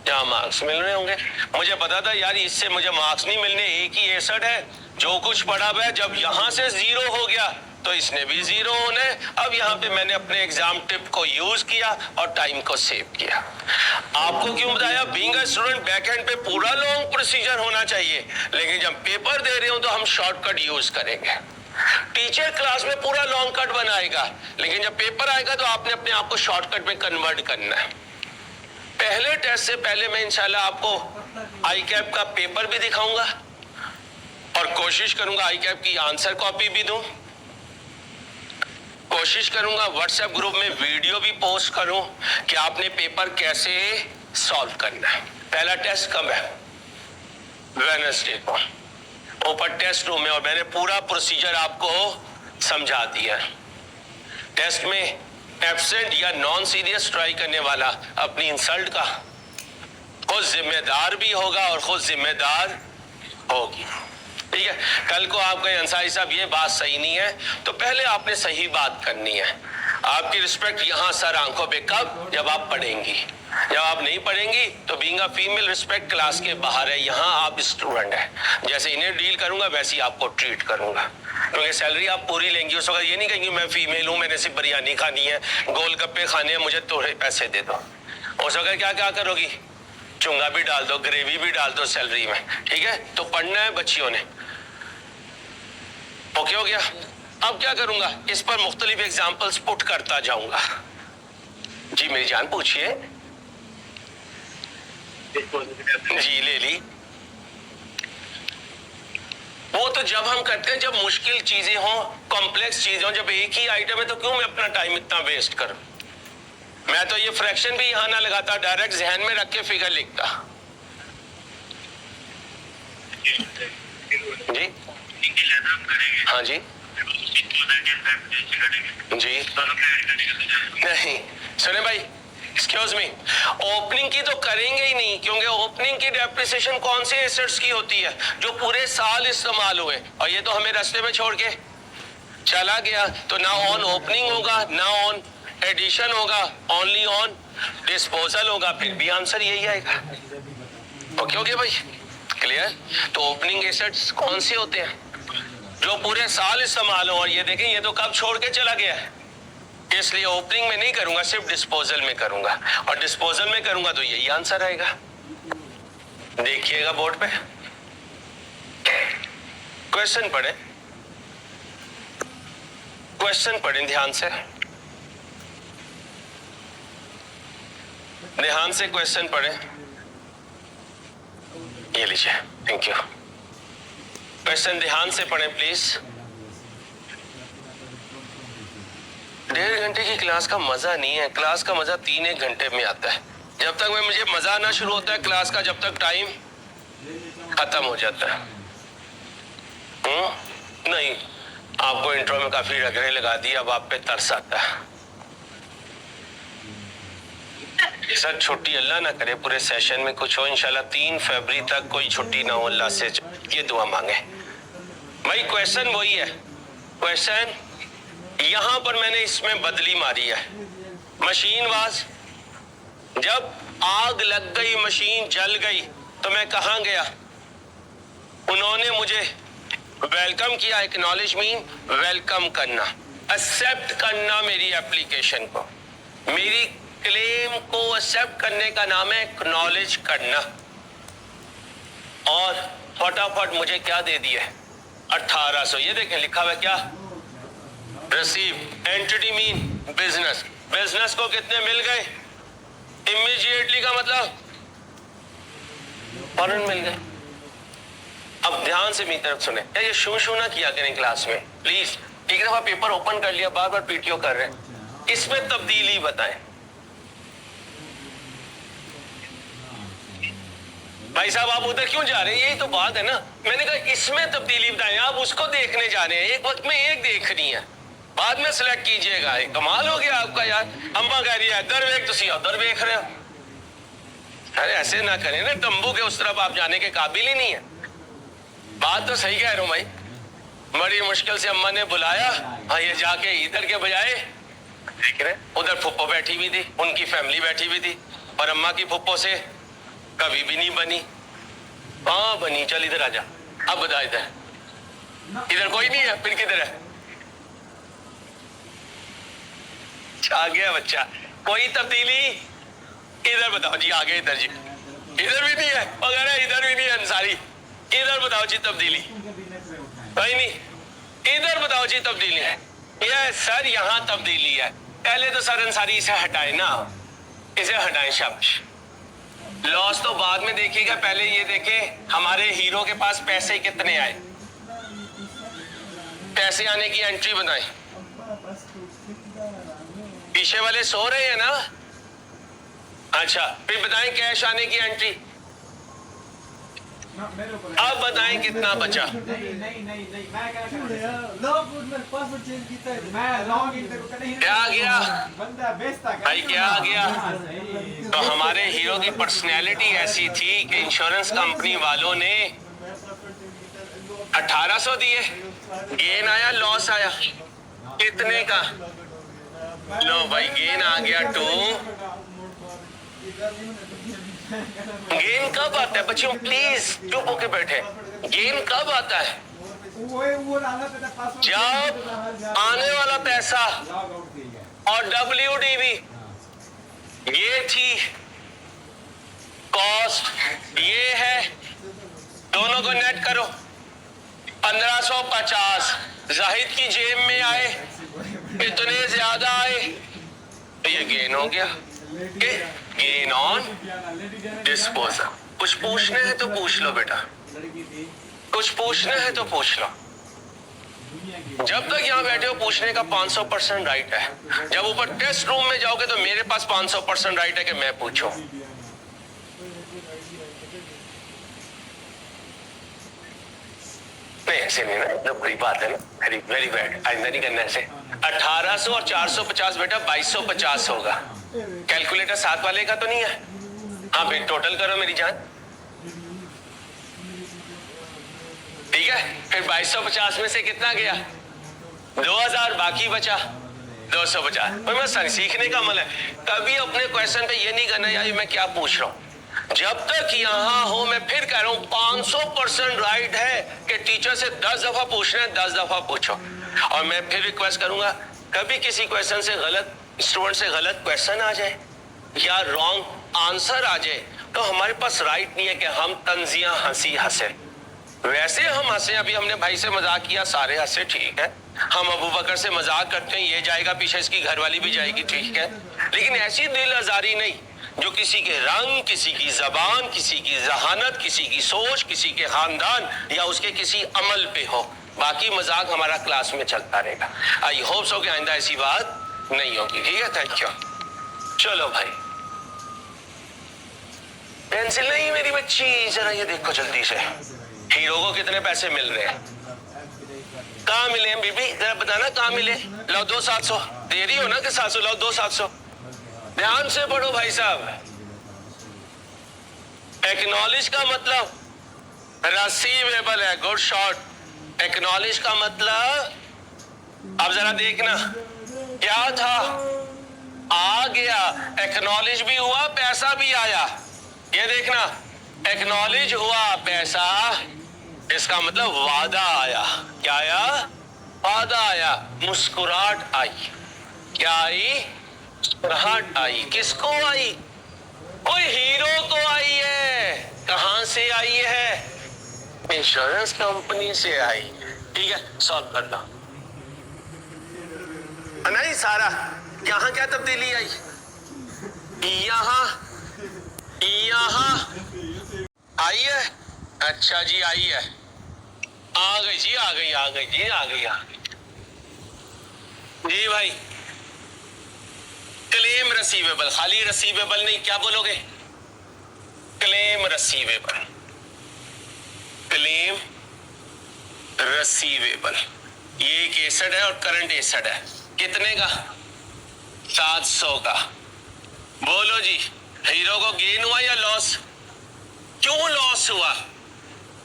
जहां मार्क्स मिल रहे होंगे। मुझे पता था यार इससे मुझे मार्क्स नहीं मिलने, एक ही एसेट है जो कुछ पड़ा हुआ है। जब यहां से 0 हो गया तो इसने भी 0 होना है। अब यहाँ पे मैंने अपने एग्जाम टिप को यूज किया और टाइम को सेव किया। आपको क्यों बताया? बीइंग अ स्टूडेंट बैकएंड पे पूरा लॉन्ग प्रोसीजर होना चाहिए, लेकिन जब पेपर दे रहे हो तो हम शॉर्टकट यूज करेंगे। टीचर क्लास में पूरा लॉन्ग कट बनाएगा, लेकिन जब पेपर आएगा तो आपने अपने आप को शॉर्टकट में कन्वर्ट करना है। पहले टेस्ट से पहले मैं इंशाल्लाह आपको आईकैप का पेपर भी दिखाऊंगा और कोशिश करूंगा आईकैप की आंसर कॉपी भी दूं। कोशिश करूंगा व्हाट्सएप ग्रुप में वीडियो भी पोस्ट करूं कि आपने पेपर कैसे सॉल्व करना है। पहला टेस्ट कब है? वेडनेसडे को, ऊपर टेस्ट रूम में, और मैंने पूरा प्रोसीजर आपको समझा दिया। टेस्ट में एब्सेंट या नॉन सीरियस ट्राई करने वाला अपनी इंसल्ट का खुद जिम्मेदार भी होगा और खुद जिम्मेदार होगी। ठीक है, कल को आप कहें अंसारी साहब ये बात सही नहीं है, तो पहले आपने सही बात करनी है। आपकी रिस्पेक्ट यहाँ सर आंखों पे कब? जब आप पढ़ेंगी। जब आप नहीं पढ़ेंगी तो being a female respect class के बाहर है। यहाँ आप स्टूडेंट है, जैसे इन्हें डील करूंगा वैसे ही आपको ट्रीट करूंगा, क्योंकि सैलरी आप पूरी लेंगी। उस वक्त ये नहीं कहेंगे मैं फीमेल हूँ, मैंने सिर्फ बिरयानी खानी है, गोलगप्पे खाने हैं, मुझे थोड़े पैसे दे दो। उस वक्त क्या क्या करोगी? चुंगा भी डाल दो, ग्रेवी भी डाल दो सैलरी में। ठीक है, तो पढ़ना है बच्चियों ने। ओके हो गया। अब क्या करूंगा, इस पर मुख्तलिफ एग्जाम्पल्स पुट करता जाऊंगा। जी मेरी जान पूछिए। जी ले ली। वो तो जब हम करते हैं जब मुश्किल चीजें हों, कॉम्प्लेक्स चीजें हों। जब एक ही आइटम है तो क्यों मैं अपना टाइम इतना वेस्ट करूं? मैं तो ये फ्रैक्शन भी यहां ना लगाता, डायरेक्ट जहन में रख के फिगर लिखता। जी हाँ जी जी नहीं सुने भाई, एक्सक्यूज मी, ओपनिंग की तो करेंगे ही नहीं, क्योंकि ओपनिंग की डेप्रिसिएशन कौन से एसेट्स की होती है? जो पूरे साल इस्तेमाल हुए, और ये तो हमें रास्ते में छोड़ के चला गया। तो ना ऑन ओपनिंग होगा, ना ऑन एडिशन होगा, ओनली ऑन डिस्पोजल होगा। फिर भी आंसर यही आएगा। ओके ओके भाई, क्लियर? तो ओपनिंग एसेट्स कौन से होते हैं? जो पूरे साल इस्तेमाल हो। और ये देखें, ये तो कब छोड़ के चला गया है, इसलिए ओपनिंग में नहीं करूंगा, सिर्फ डिस्पोजल में करूंगा। और डिस्पोजल में करूंगा तो यही आंसर आएगा। देखिएगा बोर्ड पे, क्वेश्चन पढ़े, क्वेश्चन पढ़ें ध्यान से, ध्यान से क्वेश्चन पढ़ें। ये लीजिए, थैंक यू। क्वेश्चन ध्यान से पढ़ें प्लीज। 1.5 घंटे की क्लास का मजा नहीं है, क्लास का मजा 3-1 घंटे में आता है। जब तक मुझे मजा आना शुरू होता है क्लास का, जब तक टाइम खत्म हो जाता है। नहीं, आपको इंट्रो में काफी रगड़े लगा दी, अब आप पे तरस आता है। सर छुट्टी अल्लाह ना करे पूरे सेशन में कुछ हो, इंशाल्लाह 3 फरवरी तक कोई छुट्टी ना हो, अल्लाह से ये दुआ मांगे। भाई क्वेश्चन वही है, क्वेश्चन यहां पर मैंने इसमें बदली मारी है। मशीन वाज, जब आग लग गई, मशीन जल गई, तो मैं कहां गया? उन्होंने मुझे वेलकम किया। एक्नॉलेज मीन वेलकम करना, एक्सेप्ट करना मेरी एप्लीकेशन को, मेरी क्लेम को एक्सेप्ट करने का नाम है एक्नॉलेज करना। और फटाफट मुझे क्या दे दिया? 1800। ये देखें लिखा हुआ क्या? Receive. Entity mean business, business को कितने मिल गए? इमीडिएटली का मतलब फौरन मिल गए। अब ध्यान से मेरी तरफ सुने, ये शू ना किया करें क्लास में प्लीज। एक दफा पेपर ओपन कर लिया, बार बार पीटीओ कर रहे हैं, इसमें तब्दीली बताएं। भाई साहब आप उधर क्यों जा रहे हैं? यही तो बात है ना, मैंने कहा इसमें तब्दीली बताएं। आप उसको देखने जा रहे हैं, एक वक्त में एक देखनी है, बाद में सिलेक्ट कीजिएगा। कमाल हो गया आपका यार। अम्मा कह रही है इधर देख, तुम उधर देख रहे हो। अरे ऐसे ना करें ना, तंबू के उस तरफ आप जाने के काबिल ही नहीं है। बात तो सही कह रहा हूं भाई। बड़ी मुश्किल से अम्मा ने बुलाया, हाँ ये जाके इधर के बजाय देख रहे, उधर फुप्पो बैठी हुई थी, उनकी फैमिली बैठी हुई थी, और अम्मा की फुप्पो से कभी भी नहीं बनी। हाँ बनी, चल इधर आजा। अब बता, इधर कोई नहीं है, फिर किधर है? आ गया बच्चा। कोई तब्दीली? इधर बताओ जी, आगे इधर जी, इधर भी नहीं है, वगैरह इधर भी नहीं है अंसारी। इधर बताओ जी तब्दीली, कोई नहीं। इधर बताओ जी तब्दीली है। ये सर यहाँ तब्दीली है। पहले तो सर अंसारी इसे हटाए ना, इसे हटाएं, शाबाश। लॉस तो बाद में देखिएगा, पहले ये देखे हमारे हीरो के पास पैसे कितने आए, पैसे आने की एंट्री बनाए। पीछे वाले सो रहे हैं ना? अच्छा फिर बताएं कैश आने की एंट्री। अब बताएं कितना बचा? क्या आ गया भाई, क्या आ गया? तो हमारे हीरो की पर्सनैलिटी ऐसी थी कि इंश्योरेंस कंपनी वालों ने 1800 दिए, गेन आया लॉस आया, कितने का? लो भाई गेन आ गया 2। गेन कब आता है बच्चों? प्लीज चुप होके बैठे। गेन कब आता है? जब आने वाला पैसा और WDV, ये थी कॉस्ट, ये है, दोनों को नेट करो। 1550 जाहिद की जेब में आए, इतने ज्यादा आए, तो ये गेन हो गया। Gain on disposal. कुछ पूछना है तो पूछ लो बेटा, कुछ पूछना है तो पूछ लो। जब तक यहाँ बैठे हो पूछने का 500% राइट है। जब ऊपर टेस्ट रूम में जाओगे तो मेरे पास 500% राइट है कि मैं पूछूं। नहीं ऐसे नहीं ना, तो बड़ी बात है ना। वेरी वेरी बैड, आइंदा नहीं करना ऐसे। 1800 और 450 बेटा 2250 होगा। कैलकुलेटर साथ वाले का तो नहीं है? हाँ फिर टोटल करो मेरी जान। ठीक है, फिर 2250 में से कितना गया? 2000, बाकी बचा 250। मैं सीखने का अमल है। कभी अपने क्वेश्चन पे ये नहीं करना यार मैं क्या पूछ रहा हूँ। जब तक यहाँ हो, मैं फिर कह रहा हूँ 500% राइट है कि टीचर से 10 दफा पूछना है, 10 दफा पूछो। और मैं फिर रिक्वेस्ट करूंगा, कभी किसी क्वेश्चन से गलत, स्टूडेंट से गलत क्वेश्चन आ जाए या रॉन्ग आंसर आ जाए तो हमारे पास राइट नहीं है कि हम तंजिया हंसी हंसे। वैसे हम हंसे, अभी हमने भाई से मजाक किया, सारे हंसे, ठीक है। हम अबू बकर से मजाक करते हैं, ये जाएगा पीछे इसकी घरवाली भी जाएगी, ठीक है। लेकिन ऐसी दिल आजारी नहीं जो किसी के रंग, किसी की जबान, किसी की जहानत, किसी की सोच, किसी के खानदान या उसके किसी अमल पे हो। बाकी मजाक हमारा क्लास में चलता रहेगा। आई होप सो कि आइंदा ऐसी बात नहीं होगी, ठीक है। Thank you. चलो भाई, पेंसिल नहीं मेरी बच्ची, जरा ये देखो जल्दी से, हीरो को कितने पैसे मिल रहे हैं? कहाँ मिले हैं बीबी, जरा बताना कहाँ मिले? लो 2700 दे रही हो ना कि 700? लो 2700। ध्यान से पढ़ो भाई साहब। एक्नॉलेज का मतलब रिसीवेबल है, गुड शॉट। एक्नॉलेज का मतलब, अब जरा देखना क्या था, आ गया, एक्नॉलेज भी हुआ, पैसा भी आया। ये देखना, एक्नॉलेज हुआ, पैसा, इसका मतलब वादा आया। क्या आया? वादा आया। मुस्कुराहट आई। क्या आई? मुस्कुराहट आई। किसको आई? कोई हीरो को आई है। कहां से आई है? इंश्योरेंस कंपनी से आई। ठीक है, सॉल्व कर लो। नहीं सारा, यहाँ क्या तब्दीली आई? यहाँ आई है। अच्छा जी, आई है, आ गई जी, आ गई, आ गई जी, आ गई, आ गई जी भाई। क्लेम रिसीवेबल, खाली रिसीवेबल नहीं, क्या बोलोगे? Claim receivable, claim receivable. ये एक एसेट है और करंट एसेट है। कितने का? 700 का। बोलो जी, हीरो को गेन हुआ या लॉस? क्यों लॉस हुआ?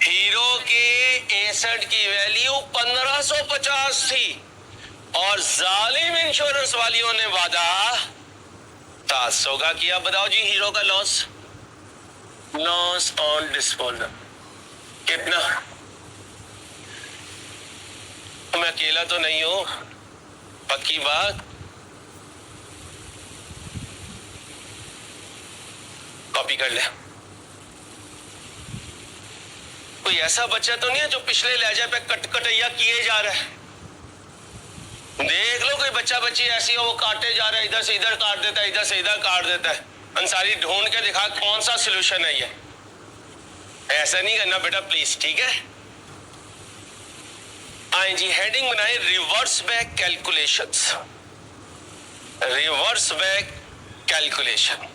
हीरो के एसेट की वैल्यू 1550 थी और जालिम इंश्योरेंस वालियों ने वादा 700 का किया। बताओ जी, हीरो का लॉस, लॉस ऑन डिस्पोजल कितना? मैं अकेला तो नहीं हूं, पक्की बात। कॉपी कर ले। कोई ऐसा बच्चा तो नहीं है जो पिछले लहजे पे कटकटैया किए जा रहा है? देख लो कोई बच्चा बच्ची ऐसी हो, वो काटे जा रहा है, इधर से इधर काट देता है, इधर से इधर काट देता है। अंसारी ढूंढ के दिखा कौन सा सॉल्यूशन है ये। ऐसा नहीं करना बेटा प्लीज, ठीक है। आए जी, हेडिंग बनाए reverse back calculations. Reverse back calculation.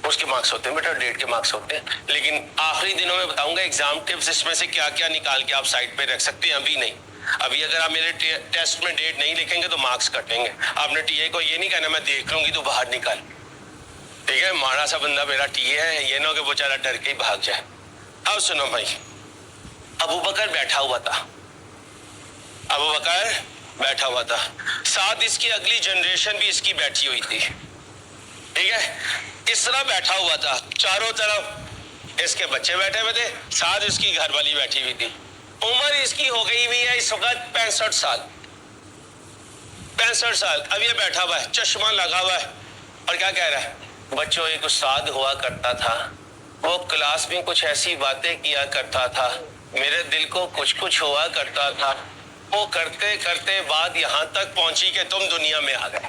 उसके मार्क्स होते हैं बेटा, डेट के मार्क्स होते हैं, लेकिन आखिरी दिनों में बताऊंगा एग्जाम टिप्स, इसमें से क्या क्या निकाल के आप साइड पे रख सकते हैं। अभी नहीं, अभी अगर आप मेरे टेस्ट में डेट नहीं लिखेंगे तो मार्क्स कटेंगे। आपने टीए को ये नहीं कहना मैं देख लूंगी तो बाहर निकाल, ठीक है, माड़ा सा बंदा मेरा टी है, ये ना कि वो बेचारा डर के ही भाग जाए। अब सुनो भाई, अबू बकर बैठा हुआ था, अबू बकर बैठा हुआ था, साथ इसकी अगली जनरेशन भी इसकी बैठी हुई थी। ठीक है, इस तरह बैठा हुआ था, चारों तरफ इसके बच्चे बैठे हुए थे, साथ इसकी घरवाली बैठी हुई थी। उम्र इसकी हो गई हुई है इस वक्त 65 साल, 65 साल। अब ये बैठा हुआ है, चश्मा लगा हुआ है, और क्या कह रहा है, बच्चों एक उस्ताद हुआ करता था, वो क्लास में कुछ ऐसी बातें किया करता था, मेरे दिल को कुछ कुछ हुआ करता था, वो करते करते बात यहाँ तक पहुंची कि तुम दुनिया में आ गए।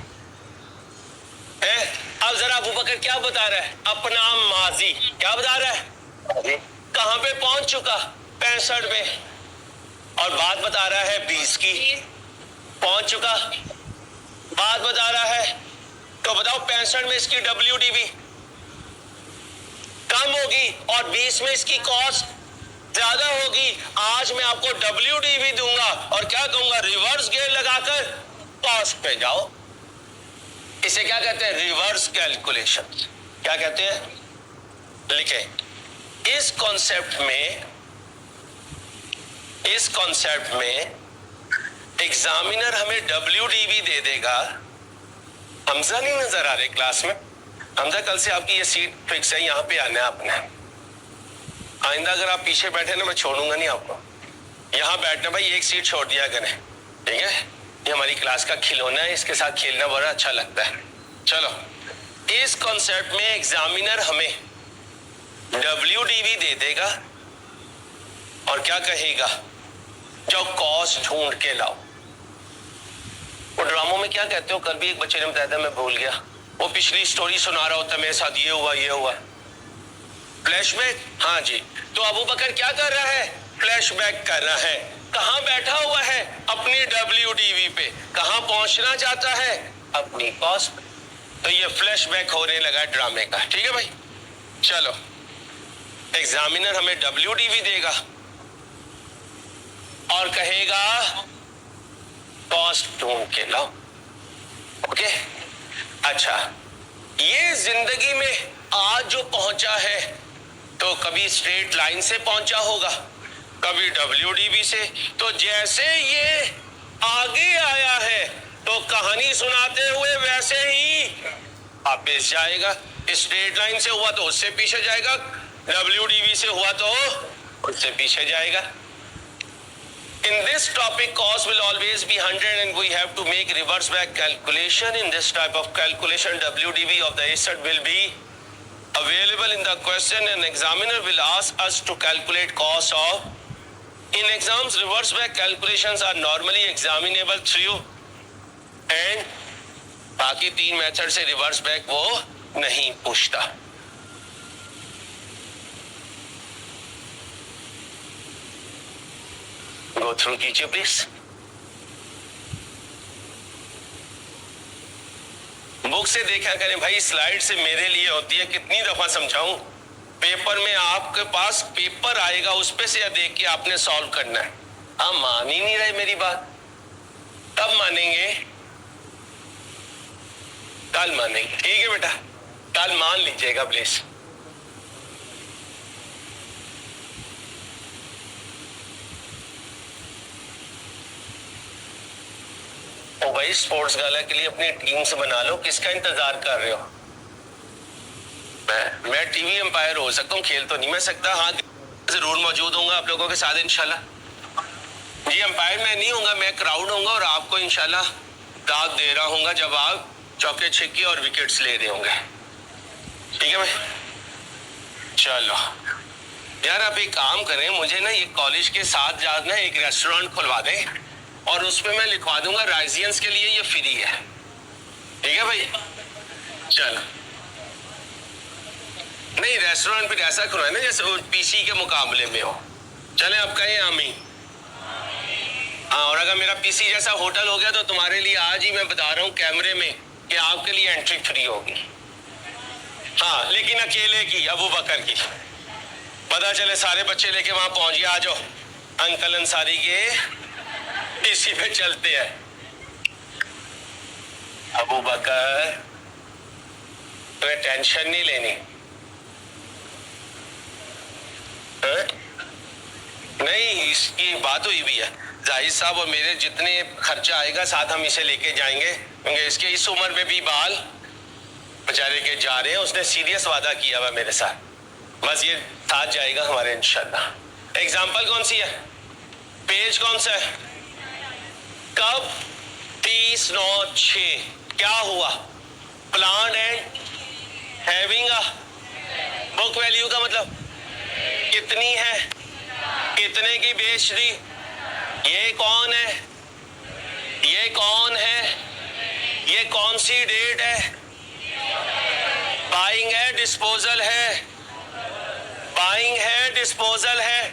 अब जरा अबू बकर क्या बता रहा है, अपना माजी क्या बता रहा है, कहां पे पहुंच चुका, 65 में, और बात बता रहा है 20 की, पहुंच चुका, बात बता रहा है। तो बताओ 65 में इसकी WDV कम होगी और 20 में इसकी कॉस्ट ज्यादा होगी। आज मैं आपको WDV दूंगा और क्या कहूंगा, रिवर्स गियर लगाकर कॉस्ट पे जाओ। इसे क्या कहते हैं, रिवर्स कैलकुलेशन। क्या कहते हैं, लिखे, इस कॉन्सेप्ट में एग्जामिनर हमें WDV दे देगा। हमजा नहीं नजर आ रहे क्लास में, हमजा कल से आपकी ये सीट फिक्स है, यहाँ पे आना है आपने। आइंदा अगर आप पीछे बैठे ना, मैं छोड़ूंगा नहीं आपको, यहाँ बैठना भाई, एक सीट छोड़ दिया करें, ठीक है। ये हमारी क्लास का खिलौना है, इसके साथ खेलना बड़ा अच्छा लगता है। चलो, इस कॉन्सेप्ट में एग्जामिनर हमें WDV दे देगा और क्या कहेगा, जो कॉस्ट ढूंढ के लाओ। वो ड्रामों में क्या कहते हो, कल भी एक बच्चे ने बताया था, मैं भूल गया, वो पिछली स्टोरी सुना रहा होता, मेरे साथ ये हुआ, फ्लैशबैक। हाँ जी, तो अबू बकर क्या कर रहा है, फ्लैशबैक कर रहा है। कहां बैठा हुआ है, अपनी WDV पे। कहां पहुंचना चाहता है, अपनी कॉस्ट। तो ये फ्लैशबैक होने लगा ड्रामे का, ठीक है भाई। चलो, एग्जामिनर हमें WDV देगा और कहेगा कॉस्ट ढूंढ के लाओ। ओके, अच्छा, ये जिंदगी में आज जो पहुंचा है, तो कभी स्ट्रेट लाइन से पहुंचा होगा, कभी WDV से। तो जैसे ये आगे आया है, तो कहानी सुनाते हुए वैसे ही वापस जाएगा। स्ट्रेट लाइन से हुआ तो उससे पीछे जाएगा, WDV से हुआ तो उससे पीछे जाएगा। In this topic, cost will always be 100 and we have to make reverse back calculation. In this type of calculation, WDV of the asset will be available in the question and examiner will ask us to calculate cost of. In exams, reverse back calculations are normally examinable through and बाकी 3 method से reverse back वो नहीं पूछता। Go through कीजिए please. Book से देखा करें भाई, स्लाइड से मेरे लिए होती है, कितनी दफा समझाऊं। पेपर में आपके पास पेपर आएगा, उस पे से देख के आपने सॉल्व करना है। आप मान ही नहीं रहे मेरी बात, कब मानेंगे, कल मानेंगे, ठीक है बेटा, कल मान लीजिएगा प्लीज। ओ भाई, स्पोर्ट्स गाला के लिए अपनी टीम से बना लो, किसका इंतजार कर रहे हो। मैं टीवी एम्पायर हो सकता हूँ, खेल तो नहीं मैं सकता। हाँ, जरूर मौजूद होऊंगा आप लोगों के साथ इंशाल्लाह। जी, एम्पायर मैं नहीं होऊंगा, मैं क्राउड होऊंगा और आपको इंशाल्लाह दाद दे रहा हूँ जब आप चौके छिक्के और विकेट्स ले रहे होंगे, ठीक है भाई। चलो यार, आप एक काम करें, मुझे ना ये कॉलेज के साथ जाना एक रेस्टोरेंट खुलवा दें और उस पर मैं लिखवा दूंगा राइजियंस के लिए ये फ्री है, ठीक है भाई। चलो, नहीं रेस्टोरेंट फिर ऐसा खुलवाए ना जैसे PC के मुकाबले में हो। चले, आप कहें आमीन। हाँ, और अगर मेरा PC जैसा होटल हो गया तो तुम्हारे लिए आज ही मैं बता रहा हूँ कैमरे में कि आपके लिए एंट्री फ्री होगी। हाँ, लेकिन अकेले की, अबू बकर की। पता चले सारे बच्चे लेके वहां पहुंच गया, आ जाओ अंकल अंसारी के इसी पे चलते हैं। अबू बकर तुम्हें टेंशन नहीं लेनी है? नहीं, इसकी बात हुई भी है जाहिद साहब, और मेरे जितने खर्चा आएगा साथ हम इसे लेके जाएंगे, क्योंकि इसके इस उम्र में भी बाल बेचारे के जा रहे हैं। उसने सीरियस वादा किया हुआ मेरे साथ, बस ये साथ जाएगा हमारे इंशाल्लाह। एग्जाम्पल कौन सी है, पेज कौन सा है, कब 30/9/6 क्या हुआ, plan and having a book value का मतलब कितनी है, कितने की बेच दी, ये कौन है, ये कौन है, ये कौन सी डेट है, बाइंग है डिस्पोजल है, बाइंग है डिस्पोजल है,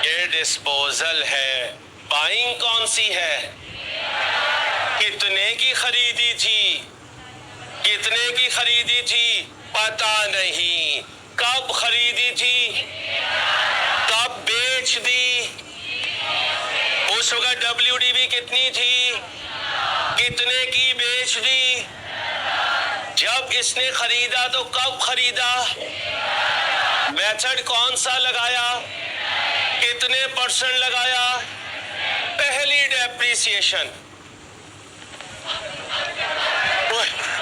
ये डिस्पोजल है। बाइंग कौन सी है, कितने की खरीदी थी, कितने की खरीदी थी पता नहीं, कब खरीदी थी, कब बेच दी, उस वक्त WDV कितनी थी, कितने की बेच दी, जब इसने खरीदा तो कब खरीदा, मेथड कौन सा लगाया, कितने % लगाया, पहली डेप्रिसिएशन।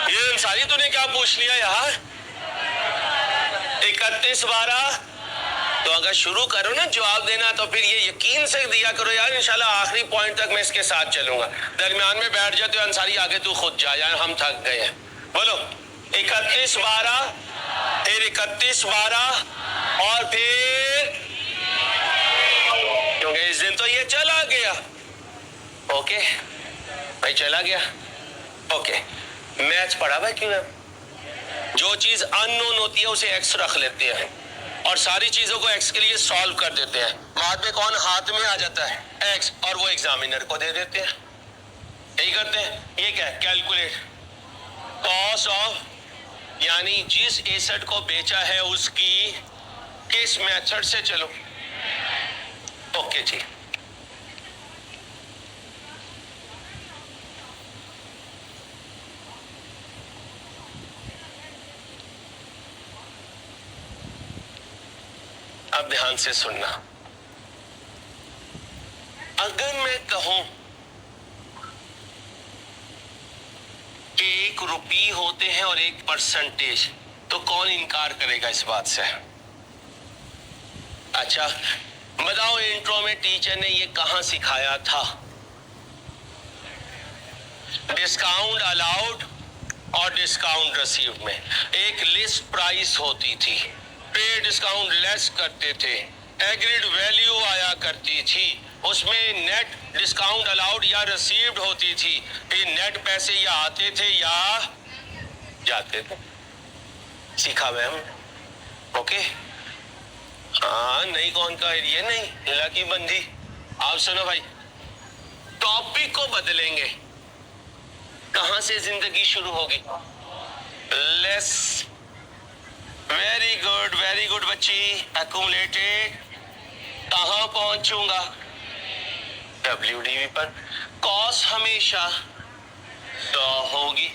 ये अंसारी तूने क्या पूछ लिया यार, 31/12। तो अगर शुरू करो ना जवाब देना तो फिर ये यकीन से दिया करो यार, इंशाल्लाह आखिरी पॉइंट तक मैं इसके साथ चलूंगा। दरमियान में बैठ जाते हो अंसारी, आगे तू खुद जा यार, हम थक गए हैं। बोलो 31/12, फिर 31/12 और फिर, क्योंकि इस दिन तो ये चला गया। ओके भाई, चला गया। ओके, मैच पढ़ा हुआ क्यों है, जो चीज अननोन होती है उसे एक्स रख लेते हैं और सारी चीजों को एक्स के लिए सॉल्व कर देते हैं। बाद में कौन हाथ में आ जाता है, एक्स, और वो एग्जामिनर को दे देते हैं। यही करते हैं। ये क्या है, कैलकुलेट कॉस्ट ऑफ, यानी जिस एसेट को बेचा है उसकी किस मेथड से, चलो ओके जी। अब ध्यान से सुनना, अगर मैं कहूं कि 1 रुपये होते हैं और 1%, तो कौन इनकार करेगा इस बात से। अच्छा बताओ, इंट्रो में टीचर ने ये कहां सिखाया था, डिस्काउंट अलाउड और डिस्काउंट रिसीव्ड में एक लिस्ट प्राइस होती थी, पे डिस्काउंट लेस करते थे, एग्रीड वैल्यू आया करती थी, उसमें नेट डिस्काउंट अलाउड या रिसीव्ड होती थी, फिर नेट पैसे या आते थे या जाते थे। सीखा मैम, ओके। हाँ नहीं, कौन का ये नहीं, लकी बंदी। आप सुनो भाई, टॉपिक को बदलेंगे, कहां से जिंदगी शुरू होगी, लेस, वेरी गुड बच्ची, एक्यूमुलेटेड, कहां पहुंचूंगा, WDV पर। कॉस्ट हमेशा 100 होगी,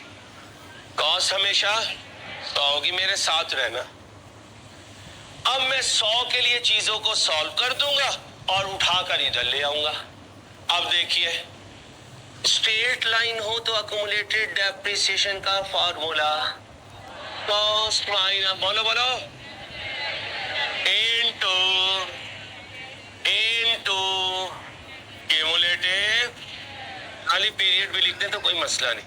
कॉस्ट हमेशा 100 होगी, मेरे साथ रहना। अब मैं 100 के लिए चीजों को सॉल्व कर दूंगा और उठाकर इधर ले आऊंगा। अब देखिए, स्ट्रेट लाइन हो तो एक्यूमुलेटेड डेप्रिसिएशन का फॉर्मूला कॉस्ट माइनस, बोलो बोलो, इनटू क्यूमुलेटिव, खाली पीरियड भी लिख दें तो कोई मसला नहीं,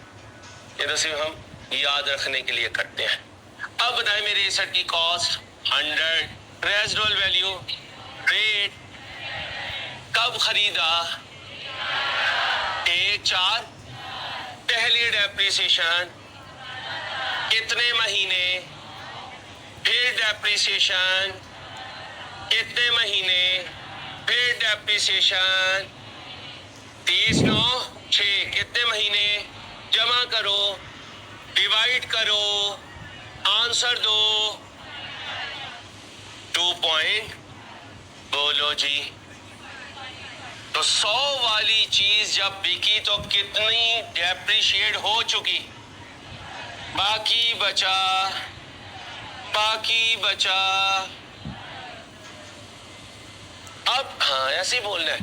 ये तो सिर्फ हम याद रखने के लिए करते हैं। अब बताएं मेरे एसेट की कॉस्ट 100, रेजिडुअल वैल्यू, रेट, कब खरीदा, 1/4, पहली डेप्रिसिएशन, कितने महीने, फिर डेप्रिसिएशन, कितने महीने, फिर डेप्रिसिएशन, 30/9/6, कितने महीने, जमा करो, डिवाइड करो, आंसर दो, 2 पॉइंट, बोलो जी। तो 100 वाली चीज जब बिकी तो कितनी डेप्रिशिएट हो चुकी, बाकी बचा बाकी बचा। अब हाँ ऐसे ही बोलना है।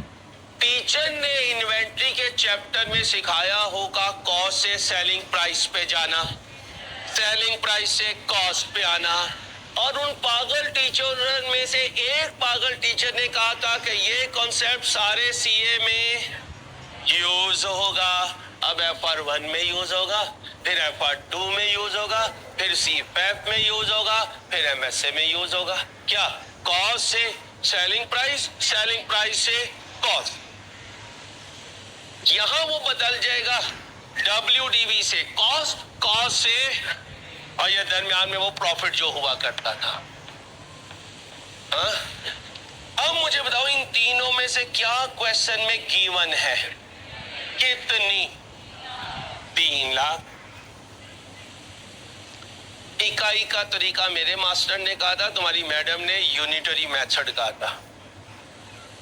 टीचर ने इन्वेंट्री के चैप्टर में सिखाया होगा कॉस्ट से सेलिंग प्राइस पे जाना, सेलिंग प्राइस से कॉस्ट पे आना, और उन पागल टीचर में से एक पागल टीचर ने कहा था कि ये कॉन्सेप्ट सारे सीए में यूज होगा। अब FR1 में यूज होगा, फिर FR2 में यूज होगा, फिर CPAP में यूज होगा, फिर MSA में यूज होगा। क्या? कॉस्ट से सेलिंग प्राइस, सेलिंग प्राइस से कॉस्ट। यहां वो बदल जाएगा WDV से कॉस्ट, कॉस्ट से, और ये दरमियान में वो प्रॉफिट जो हुआ करता था। हा? अब मुझे बताओ इन तीनों में से क्या क्वेश्चन में गिवन है? कितनी? 3 लाख। इकाई का तरीका मेरे मास्टर ने कहा था, तुम्हारी मैडम ने यूनिटरी मेथड कहा था।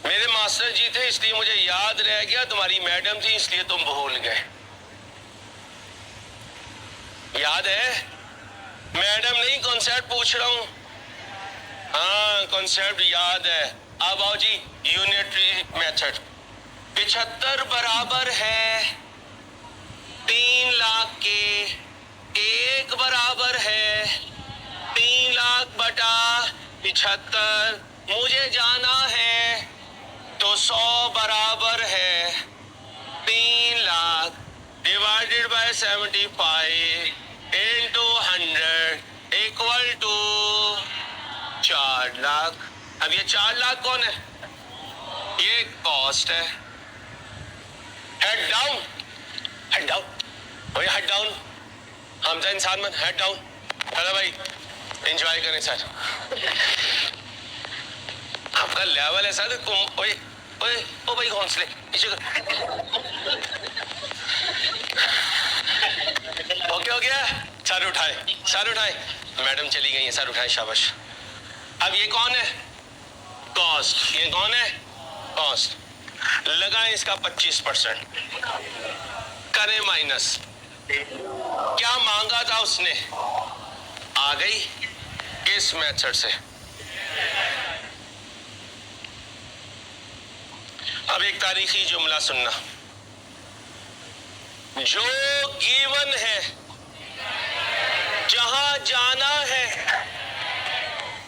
मेरे मास्टर जी थे इसलिए मुझे याद रह गया, तुम्हारी मैडम थी इसलिए तुम भूल गए। याद है? मैडम नहीं, कॉन्सेप्ट पूछ रहा हूं। हाँ कॉन्सेप्ट याद है। अब आओ जी, यूनिटरी मेथड। 75 बराबर है 3 लाख के, 1 बराबर है 3 लाख बटा 75। मुझे जाना है तो 100 बराबर है 3 lakh divided by 75 into 100 equal to 4 lakh. अब ये 4 लाख कौन है? ये कॉस्ट है। हेड डाउन, हेड डाउन, भाई हेड डाउन। हमजा इंसान मन, हेड डाउन। हेलो भाई, एंजॉय करें सर। आपका लेवल ऐसा है तुम, ओए ओए ओ भाई हौसले पीछे ओके हो गया। सर उठाए, सर उठाए। मैडम चली गई है, सर उठाए, शाबाश। अब ये कौन है? कॉस्ट। ये कौन है? कॉस्ट। लगाएं इसका 25%, करें माइनस। क्या मांगा था उसने? आ गई इस मेथड से। अब एक तारीखी जुमला सुनना। जो गिवन है, जहां जाना है,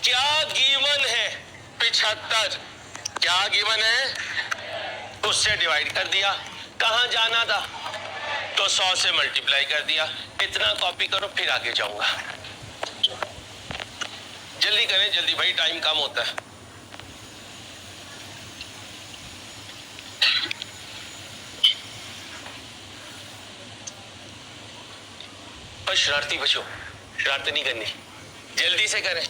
क्या गिवन है? 75। क्या गिवन है? उससे डिवाइड कर दिया। कहां जाना था? तो 100 से मल्टीप्लाई कर दिया। इतना कॉपी करो, फिर आगे जाऊंगा। जल्दी करें, जल्दी भाई, टाइम कम होता है। पर शरारती बच्चों, शरारत नहीं करनी, जल्दी से करें।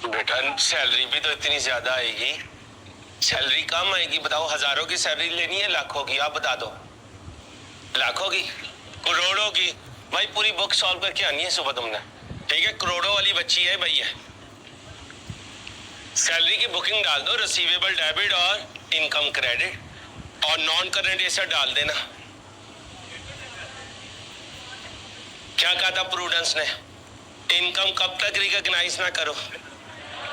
बेटा सैलरी भी तो इतनी ज्यादा आएगी। सैलरी कम आएगी? बताओ, हजारों की सैलरी लेनी है लाखों की? आप बता दो। लाखों की, करोड़ों की? भाई पूरी बुक सॉल्व करके आनी है सुबह तुमने, ठीक है? करोड़ों वाली बच्ची है भैया। सैलरी की बुकिंग डाल दो, रिसीवेबल डेबिट और इनकम क्रेडिट, और नॉन करंट एसेट डाल देना। क्या कहा था प्रूडेंस ने? इनकम कब तक रिकॉग्नाइज ना करो?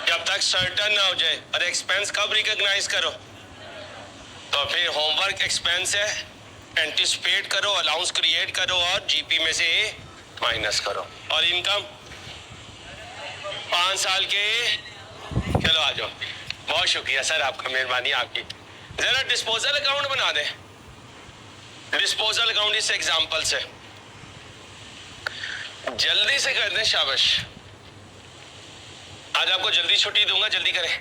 जब तक सर्टन ना हो जाए। और एक्सपेंस कब रिकॉग्नाइज करो? तो फिर होमवर्क एक्सपेंस है, एंटिसिपेट करो, अलाउंस क्रिएट करो और जीपी में से माइनस करो। और इनकम 5 साल के, चलो आ जाओ। बहुत शुक्रिया सर, आपका मेहरबानी आपकी। जरा डिस्पोजल अकाउंट बना दें। डिस्पोजल अकाउंट इस एग्जांपल से जल्दी से कर दें। शाबाश, आज आपको जल्दी छुट्टी दूंगा, जल्दी करें।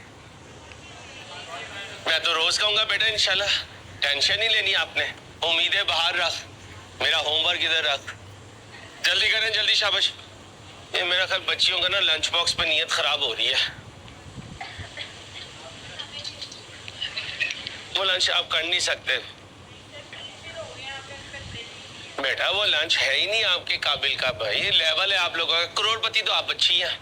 मैं तो रोज कहूंगा बेटा इंशाल्लाह, टेंशन नहीं लेनी आपने, उम्मीदें बाहर रख, मेरा होमवर्क इधर रख। जल्दी करें, जल्दी, शाबाश। ये मेरा ख्याल बच्चियों का ना लंच बॉक्स पे नीयत खराब हो रही है। वो लंच आप कर नहीं सकते बेटा, वो लंच है ही नहीं आपके काबिल का। भाई लेवल है आप लोगों का, करोड़पति तो आप बच्ची हैं।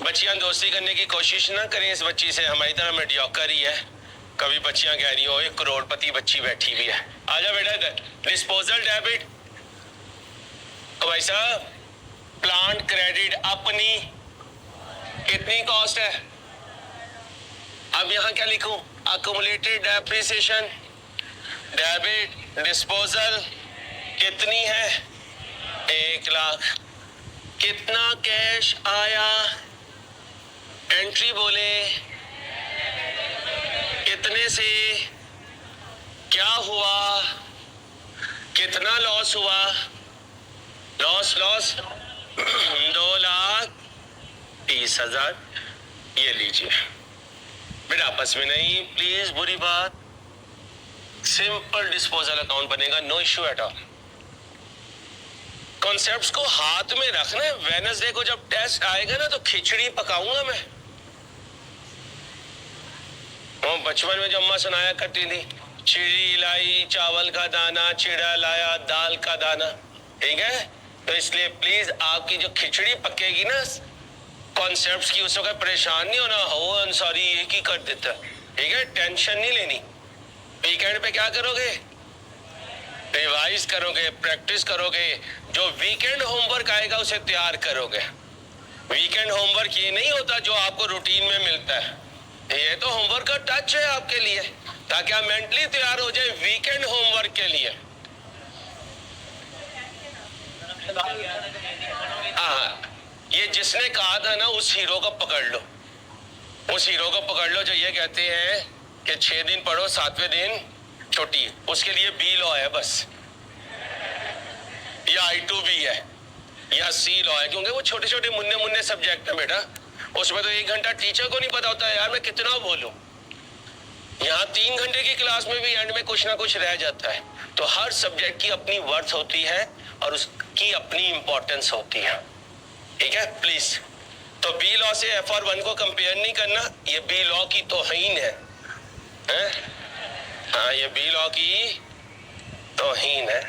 बच्चियां दोस्ती करने की कोशिश ना करें इस बच्ची से, हमारी तरह मेडियोकर ही है। कभी बच्चियां कह रही हो एक करोड़पति बच्ची बैठी हुई है। आजा बेटा इधर। डिस्पोजल डेबिट, भाई साहब प्लांट क्रेडिट अपनी कितनी कॉस्ट है? अब यहां क्या लिखूं? अक्यूमुलेटेड डेप्रिसिएशन डेबिट डिस्पोजल कितनी है? 1 लाख। कितना कैश आया? एंट्री बोले कितने से क्या हुआ? कितना लॉस हुआ? लॉस 2,30,000। ये लीजिए बेटा, आपस में नहीं प्लीज, बुरी बात। सिंपल डिस्पोजल अकाउंट बनेगा, no issue at all. Concepts को हाथ में रखना। वेडनेसडे को जब टेस्ट आएगा ना तो खिचड़ी पकाऊंगा मैं। वो बचपन में जो अम्मा सुनाया करती थी, चिड़ी लाई चावल का दाना, चिड़ा लाया दाल का दाना। ठीक है, तो इसलिए प्लीज आपकी जो खिचड़ी पकेगी ना कॉन्सेप्ट्स की, उस वक्त परेशान नहीं होना, हो अंसारी एक ही कर देता। ठीक है, टेंशन नहीं लेनी। वीकेंड पे क्या करोगे? रिवाइज करोगे, प्रैक्टिस करोगे। जो वीकेंड होमवर्क आएगा उसे तैयार करोगे। वीकेंड होमवर्क ये नहीं होता जो आपको रूटीन में मिलता है, ये तो होमवर्क का टच है आपके लिए, ताकि आप मेंटली तैयार हो जाए वीकेंड होमवर्क के लिए। हाँ, ये जिसने कहा था ना, उस हीरो को पकड़ लो। उस हीरो को पकड़ लो जो ये कहते हैं कि 6 दिन पढ़ो 7वें दिन छुट्टी। उसके लिए बी लॉ है बस, या I2B है, या C लॉ है, क्योंकि वो छोटे छोटे मुन्ने मुन्ने सब्जेक्ट है बेटा। उसमें तो 1 घंटा टीचर को नहीं पता होता है यार मैं कितना बोलूं। यहाँ 3 घंटे की क्लास में भी एंड में कुछ ना कुछ रह जाता है। तो हर सब्जेक्ट की अपनी वर्थ होती है और उसकी अपनी इंपॉर्टेंस होती है। ठीक है, प्लीज। तो बी लॉ से FR1 को कंपेयर नहीं करना, ये बी लॉ की तौहीन है। हाँ, ये बी लॉ की तौहीन है।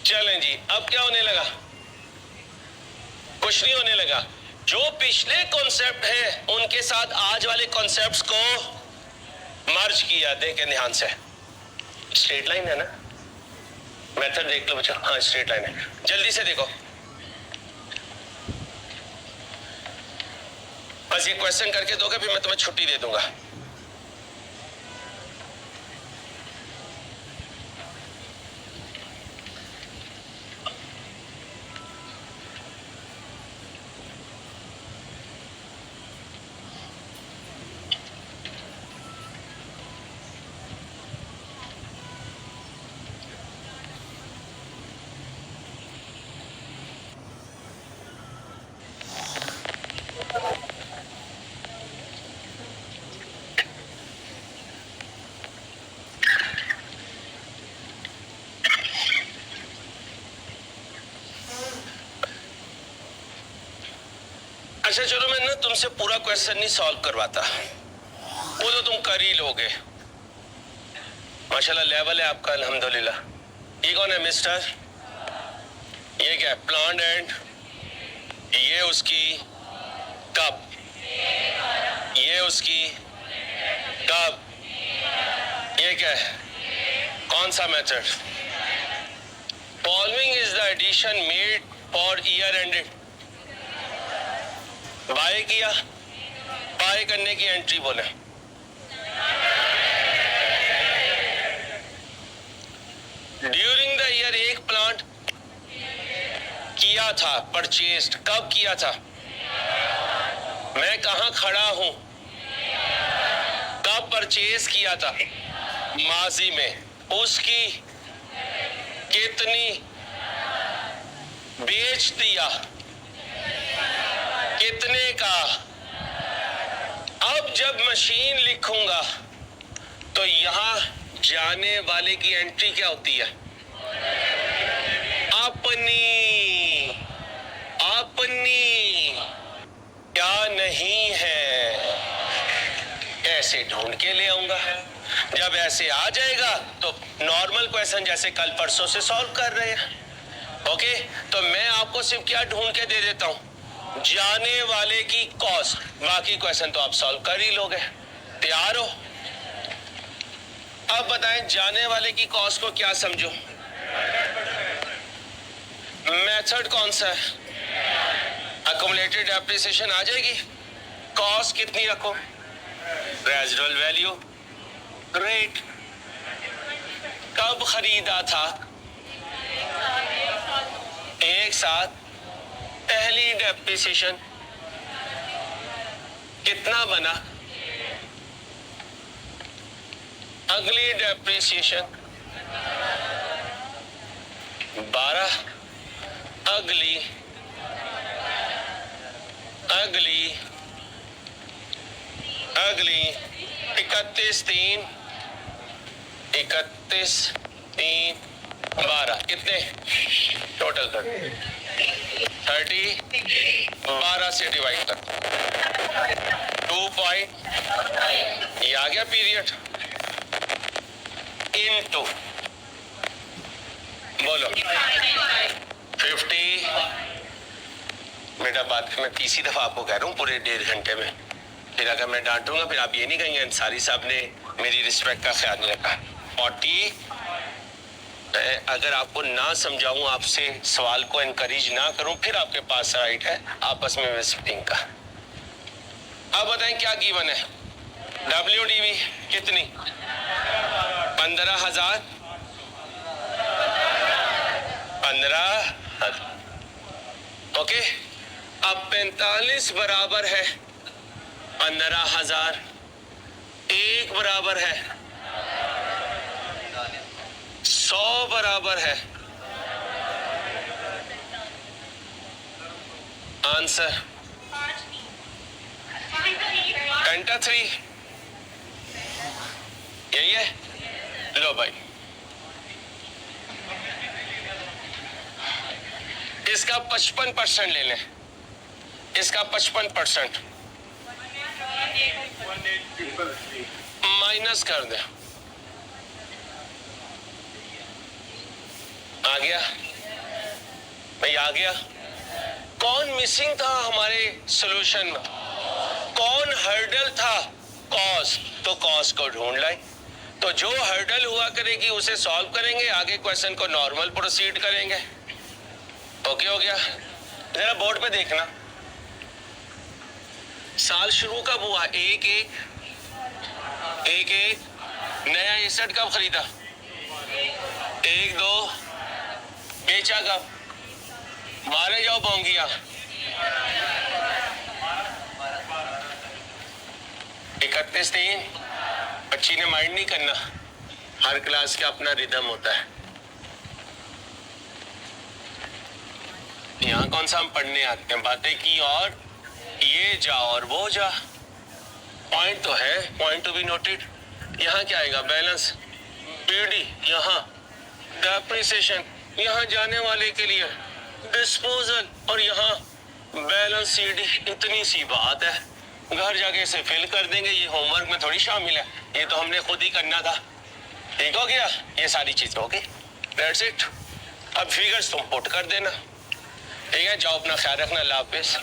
चलें जी, अब क्या होने लगा? कुछ नहीं होने लगा। जो पिछले कॉन्सेप्ट है उनके साथ आज वाले कॉन्सेप्ट्स को मर्ज किया। देखें ध्यान से, स्ट्रेट लाइन है ना? मेथड देख लो बच्चा। हाँ, स्ट्रेट लाइन है, जल्दी से देखो। बस ये क्वेश्चन करके दोगे, फिर मैं तुम्हें छुट्टी दे दूंगा। अच्छा चलो, मैं ना तुमसे पूरा क्वेश्चन नहीं सॉल्व करवाता, वो तो तुम कर ही लोगे। माशाल्लाह लेवल है आपका, अल्हम्दुलिल्लाह। ये कौन है मिस्टर? ये क्या है? प्लांट एंड, ये उसकी कब, ये उसकी कब, ये क्या है? कौन सा method? Following is the addition made for year ended. Buy किया, बाय करने की एंट्री बोले। ड्यूरिंग द ईयर एक प्लांट किया था, परचेस्ड, कब किया था? मैं कहां खड़ा हूं, कब परचेज किया था? माजी में। उसकी कितनी बेच दिया, कितने का? अब जब मशीन लिखूंगा तो यहां जाने वाले की एंट्री क्या होती है? अपनी। अपनी क्या नहीं है, ऐसे ढूंढ के ले आऊंगा। जब ऐसे आ जाएगा तो नॉर्मल क्वेश्चन जैसे कल परसों से सॉल्व कर रहे हैं। ओके, तो मैं आपको सिर्फ क्या ढूंढ के दे देता हूं? जाने वाले की कॉस्ट। बाकी क्वेश्चन तो आप सॉल्व कर ही लोगे। तैयार हो? अब बताएं जाने वाले की कॉस्ट को क्या समझो? मेथड कौन सा है? अक्यूमुलेटेड डेप्रिसिएशन आ जाएगी। कॉस्ट कितनी रखो? Residual value. ग्रेट। कब खरीदा था? एक साथ। पहली डेप्रिसिएशन कितना बना? अगली डेप्रिसिएशन 12। अगली 31/3 12 कितने टोटल कर? 30। 12 से डिवाइड कर 2 पॉइंट, ये आ गया पीरियड, इनटू बोलो 50। बेटा बात मैं तीसरी दफा आपको कह रहा हूँ पूरे 1.5 घंटे में। फिर अगर मैं डांटूंगा फिर आप ये नहीं कहेंगे अंसारी साहब ने मेरी रिस्पेक्ट का ख्याल नहीं रखा। 40। अगर आपको ना समझाऊं, आपसे सवाल को एनकरेज ना करूं, फिर आपके पास राइट है आपस में विजिटिंग का। अब बताएं क्या गिवन है? WDV कितनी? 15,000। 15,000। ओके, अब 45 बराबर है 15,000, 1 बराबर है 100 बराबर है। आंसर घंटा 3 यही है। लो भाई, इसका 55% ले लें। इसका 55% माइनस कर दे। आ गया भाई, आ गया। कौन मिसिंग था हमारे सॉल्यूशन में? कौन हर्डल था? कॉस्ट। तो कॉस्ट को ढूंढ लाई। तो जो हर्डल हुआ करेगी उसे सॉल्व करेंगे, आगे क्वेश्चन को नॉर्मल प्रोसीड करेंगे। ओके हो गया? जरा बोर्ड पे देखना, साल शुरू कब हुआ? 1/1। नया एसेट कब खरीदा? 1/2। बेचा कब? मारे जाओ बोंगिया। 31/3। बच्ची ने माइंड नहीं करना, हर क्लास का अपना रिदम होता है। यहाँ कौन सा हम पढ़ने आते हैं, बातें की और ये जा और वो जा। पॉइंट तो है, पॉइंट टू बी नोटेड। यहाँ क्या आएगा? बैलेंस PD, यहाँ डेप्रिसिएशन, यहाँ जाने वाले के लिए डिस्पोजल, और यहाँ बैलेंस CD। इतनी सी बात है, घर जाके इसे फिल कर देंगे। ये होमवर्क में थोड़ी शामिल है, ये तो हमने खुद ही करना था। ठीक हो गया? ये सारी चीजें हो गई, दैट्स इट। अब फिगर्स तुम पुट कर देना। ठीक है, जाओ अपना ख्याल रखना। अल्लाह हाफिज़।